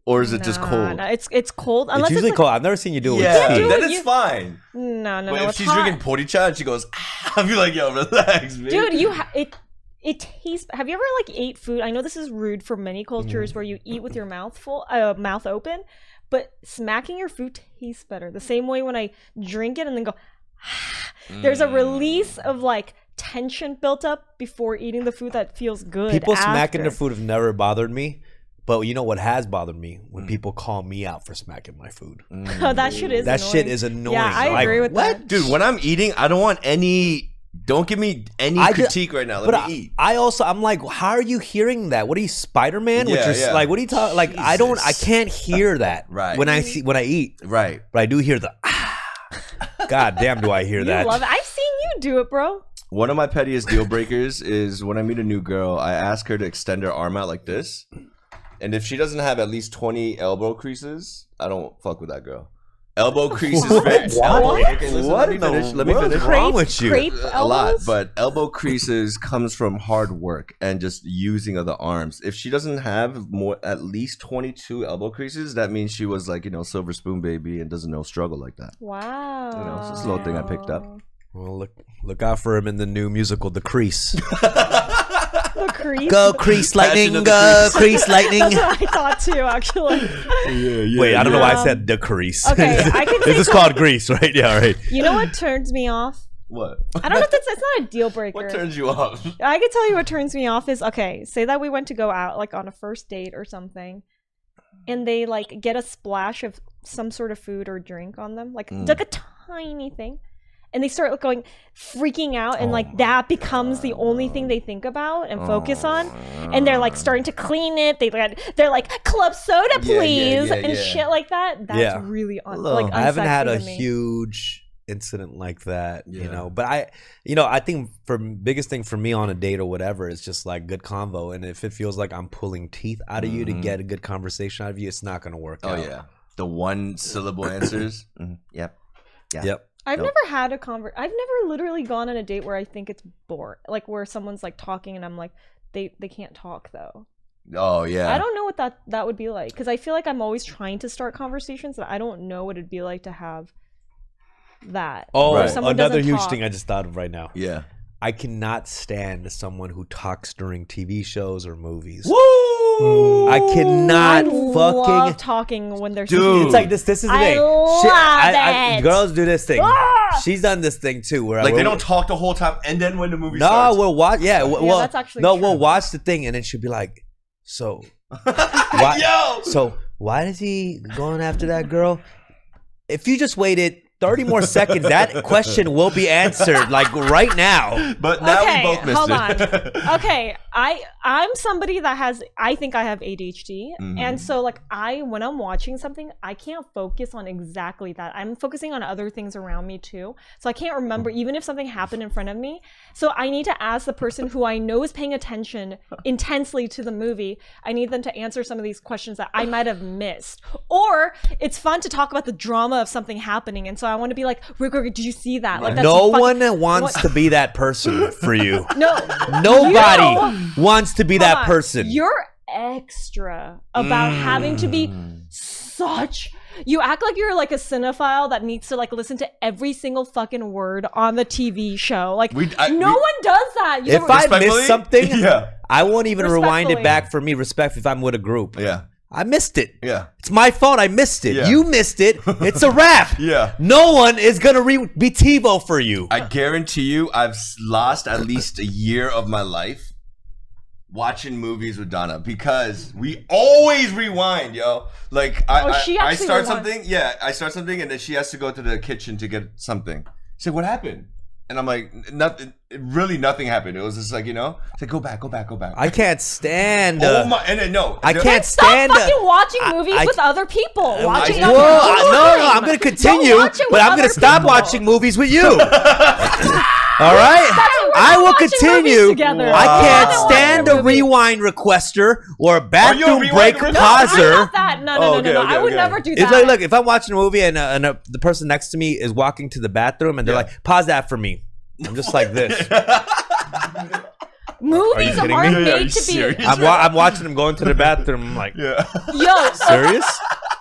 Or is it just cold? No, it's cold. It's Unless usually like, cold. I've never seen you do it Yeah, with tea. then it's fine. No. But if it's she's hot. drinking poricha and she goes, I'll be like, yo, relax, man. Dude, it tastes. Have you ever like ate food? I know this is rude for many cultures where you eat with your mouth open, but smacking your food tastes better. The same way when I drink it and then go, there's a release of like tension built up before eating the food that feels good. People smacking after. their food have never bothered me. But you know what has bothered me? When people call me out for smacking my food. Oh, that shit is That annoying. shit is annoying. Yeah, I agree with that. Dude, when I'm eating, I don't want any. Don't give me any critique right now. Let me eat. I'm like, how are you hearing that? What are you, Spider-Man? Yeah. Like, what are you talking? Like, I can't hear that. Right. When I eat. Right. But I do hear the God damn, do I hear that? You love it. I've seen you do it, bro. One of my pettiest deal breakers is when I meet a new girl, I ask her to extend her arm out like this. And if she doesn't have at least 20 elbow creases, I don't fuck with that girl. Elbow creases. Okay, listen, What let me finish. Let me What's finish. wrong with you? Crepe A lot, elbows? but elbow creases comes from hard work and just using of the arms. If she doesn't have at least 22 elbow creases, that means she was like, silver spoon baby and doesn't know struggle like that. Wow. It's just a little thing I picked up. Well, look out for him in the new musical, The Crease. The crease. Go Crease Lightning, of the go Crease Lightning. That's what I thought too, actually. Wait, I don't know why I said The Crease. Okay, I can say This is called Grease, right? Yeah, right. You know what turns me off? What? I don't know if it's not a deal breaker. What turns you off? I can tell you what turns me off is, okay, say that we went to go out like on a first date or something, and they like get a splash of some sort of food or drink on them, like a tiny thing. And they start freaking out, and like that becomes the only thing they think about and focus on. And they're like starting to clean it. They're like, club soda, please, and shit like that. That's really like I haven't had a unsexy to me. huge incident like that, But I think biggest thing for me on a date or whatever is just like good convo. And if it feels like I'm pulling teeth out of you to get a good conversation out of you, it's not going to work out. Oh yeah, the one syllable answers. Yep. I've never had I've never literally gone on a date where I think it's boring, like where someone's like talking and I'm like, they can't talk though. Oh yeah. I don't know what that would be like, because I feel like I'm always trying to start conversations and I don't know what it'd be like to have that. Oh, where someone another doesn't huge talk. thing I just thought of right now. Yeah. I cannot stand someone who talks during TV shows or movies. Woo! I cannot I love fucking talking when they're Dude. It's like this is the thing. love it. Girls do this thing. Ah! She's done this thing too, where Like they don't talk the whole time, and then when the movie No, starts, we'll watch. Yeah, well, that's actually no, true. we'll watch the thing, and then she'll be like, "So, why, yo, so why is he going after that girl? If you just waited 30 more seconds, that question will be answered like right now. But now we both missed hold it. on. Okay, I'm somebody that has, I think I have ADHD, and so like when I'm watching something, I can't focus on exactly that. I'm focusing on other things around me too, so I can't remember even if something happened in front of me. So I need to ask the person who I know is paying attention intensely to the movie. I need them to answer some of these questions that I might have missed. Or it's fun to talk about the drama of something happening, and so I want to be like, Rick, did you see that? Like, that's No fucking- one wants to be that person for you. No, Nobody wants to be Come that on. person. You're extra about having to be such. You act like you're like a cinephile that needs to like listen to every single fucking word on the TV show. Like no one does that. You If I miss something, yeah, I won't even rewind it Respectfully. back for me. Respect if I'm with a group. yeah, I missed it. yeah, It's my fault. I missed it. Yeah. You missed it. It's a wrap. yeah. No one is gonna be TiVo for you. I guarantee you, I've lost at least a year of my life watching movies with Donna because we always rewind, yo. Like she I actually start rewinds. something, yeah, I start something, and then she has to go to the kitchen to get something. She's like, "What happened?" And I'm like, "Nothing. Really, nothing happened." It was just like, you know, it's like, "Go back, go back, go back." I can't stand. Oh my! And then no, I can't Stop stand. fucking watching movies I- with other people. Watching it Whoa, on your no, time. I'm gonna continue, Don't watch it but with I'm gonna other stop people. watching movies with you. All right, We're I not will watching continue. movies together. I can't We're not stand watching a movies. rewind requester or a you a bathroom rewind break requester? No, I'm pauser. not that. No, Oh, okay, I would okay. never do that. It's like, look, if I'm watching a movie and the person next to me is walking to the bathroom and they're Yeah. like, pause that for me. I'm just like this. movies kidding aren't me? Yeah, are you made to be. serious? I'm watching them go into the bathroom. I'm like, Yeah, Yo, serious?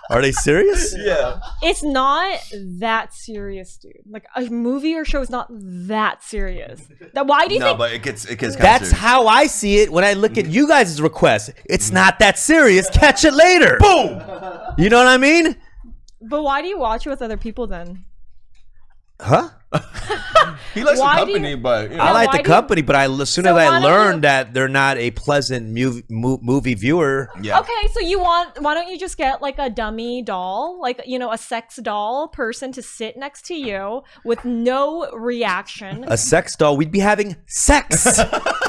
Are they serious? yeah. it's not that serious, dude. Like a movie or show is not that serious. Why do you No, think? but it gets kinda That's serious. how I see it when I look at you guys' requests. It's not that serious. Catch it later. Boom. You know what I mean? But why do you watch it with other people then? Huh? He likes the Why do you- company, but you know. I like why the do you- company, but as soon So as why I don't learned you- that they're not a pleasant movie viewer, yeah. Okay, so why don't you just get like a dummy doll, like, you know, a sex doll person to sit next to you with no reaction. a sex doll, we'd be having sex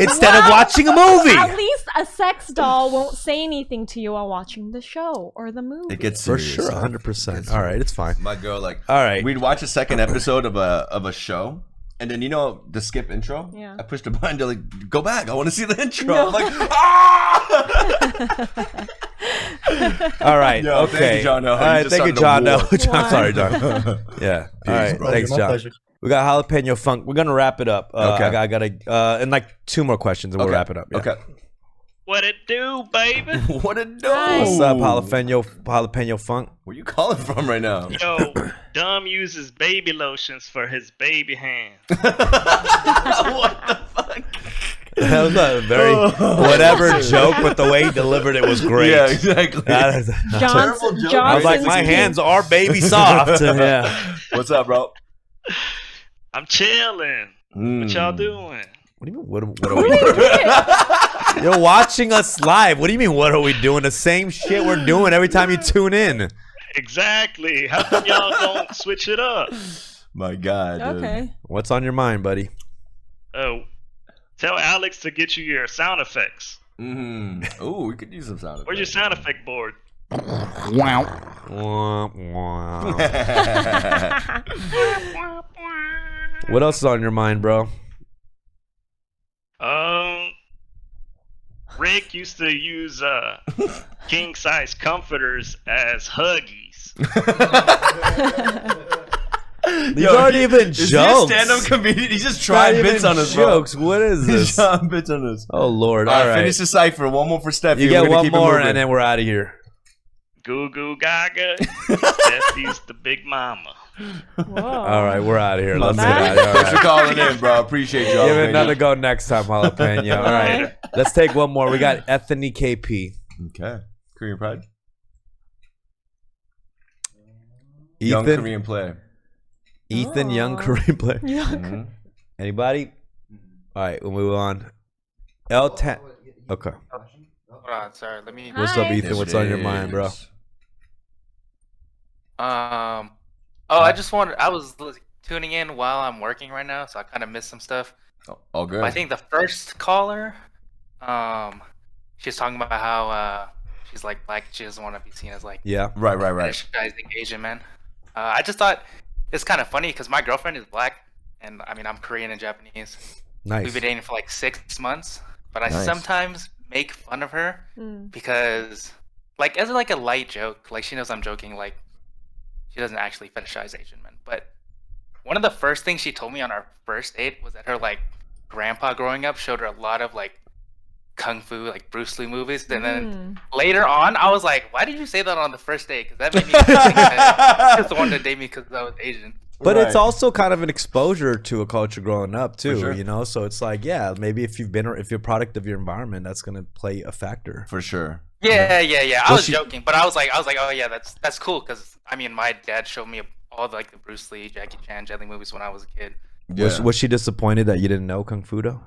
instead of watching a movie. At least a sex doll won't say anything to you while watching the show or the movie. It gets For serious. sure, 100%. All right, it's fine. My girl, like, All right. we'd watch a second episode of a show, and then you know the skip intro. Yeah. I pushed the button to like go back. I want to see the intro. No. I'm like, ah! All right. Yo, okay. thank you, John. No, All you right. just Thank you, started John. a No, war. John. Sorry, John. Yeah. All right. bro. Thanks, My John. pleasure. We got jalapeno funk. We're gonna wrap it up. Okay. I gotta and like 2 more questions, and we'll Okay. wrap it up. Yeah. Okay. What it do, baby? What a do? What's up, jalapeno funk? Where you calling from right now? Yo, Dumb uses baby lotions for his baby hands. What the fuck? That was a very whatever joke, but the way he delivered it was great. Yeah, exactly. That is- Terrible joke. I was like, Johnson's my cute. hands are baby soft. Yeah. What's up, bro? I'm chilling. What y'all doing? What do you mean? What are we doing? You're watching us live. What do you mean? What are we doing? The same shit we're doing every time you tune in. Exactly. How come y'all don't switch it up? My God. Dude. Okay. What's on your mind, buddy? Oh, tell Alex to get you your sound effects. Mm-hmm. Ooh, we could use some sound effects. Where's your sound effect board? Wah, wah. What else is on your mind, bro? Rick used to use king size comforters as huggies. These aren't even Is he a jokes. stand-up comedian? He's just Not trying even bits on us, jokes. What is bro. He's this? trying bits on us. Oh Lord! All All right, right, finish the cipher. One more for Steffie. you We're get gonna one keep it more, moving. and then we're out of here. Goo goo gaga. Steffie's the big mama. Whoa. All right, we're out of here. Let's get man. out of here. All Thanks for right. calling in, bro. Appreciate y'all. Give it man. another go next time, jalapeno. All right, let's take one more. We got Ethany KP. Okay. Korean Pride. Ethan, Young Korean player. Ethan, young Oh. Korean player. Mhm. Anybody? All right, we'll move on. L10. Okay. Hold on, sorry. Let me. What's up, Hi. Ethan? Yes, What's it on your mind, bro? is. I just wanted. I was tuning in while I'm working right now, so I kind of missed some stuff. Oh, good. But I think the first caller, she was talking about how she's like black. She doesn't want to be seen as like right. fetishizing Asian men. I just thought it's kind of funny because my girlfriend is black, and I mean I'm Korean and Japanese. Nice. We've been dating for like 6 months, but I Nice. sometimes make fun of her because, like, as like a light joke, like she knows I'm joking. Like, she doesn't actually fetishize Asian men, but one of the first things she told me on our first date was that her like grandpa growing up showed her a lot of like kung fu, like Bruce Lee movies, and then later on, I was like, "Why did you say that on the first date?" Because that made me think that she just wanted to date me because I was Asian. But it's also kind of an exposure to a culture growing up too, sure. you know. So it's like, yeah, maybe if you're a product of your environment, that's gonna play a factor for sure. Yeah. I was joking, but I was like, oh yeah, that's cool because I mean, my dad showed me all the Bruce Lee, Jackie Chan, Jet Li movies when I was a kid. Yeah. Was she disappointed that you didn't know Kung Fu though?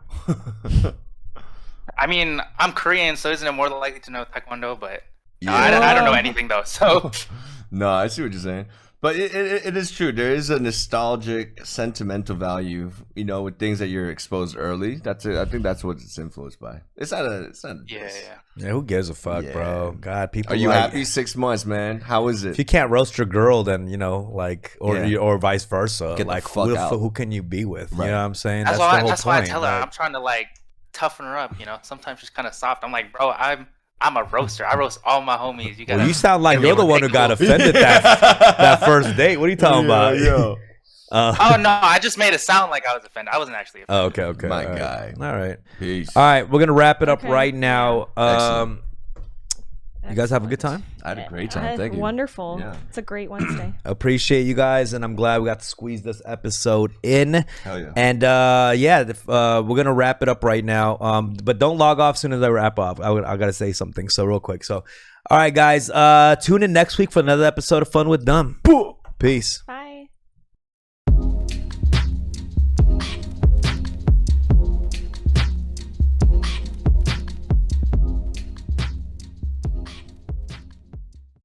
I mean, I'm Korean, so isn't it more likely to know Taekwondo? But I don't know anything though. So no, I see what you're saying. But it is true. There is a nostalgic, sentimental value, you know, with things that you're exposed early. That's it. I think that's what it's influenced by. It's not. Yeah, who gives a fuck, bro? God, people. Are you happy? 6 months, man. How is it? If you can't roast your girl, then you know, like, or vice versa. Get like, the fuck out. who can you be with? Right. You know what I'm saying? That's the whole why I point. tell her I'm trying to like toughen her up. You know, sometimes she's kind of soft. I'm like, bro, I'm a roaster. I roast all my homies. You you sound like you're the one who got offended that first date. What are you talking about? Yo. Oh no, I just made it sound like I was offended. I wasn't actually offended. Oh, okay. My all guy. Right. All right. Peace. All right, we're gonna wrap it up Okay. right now. Excellent. You guys have a good time? I had a great time. Thank you. Wonderful. Yeah. It's a great Wednesday. Appreciate you guys, and I'm glad we got to squeeze this episode in. Hell yeah. And we're gonna wrap it up right now. But don't log off as soon as I wrap up. I gotta say something. So real quick. So, all right, guys. Tune in next week for another episode of Fun with Dumb. Peace. Bye.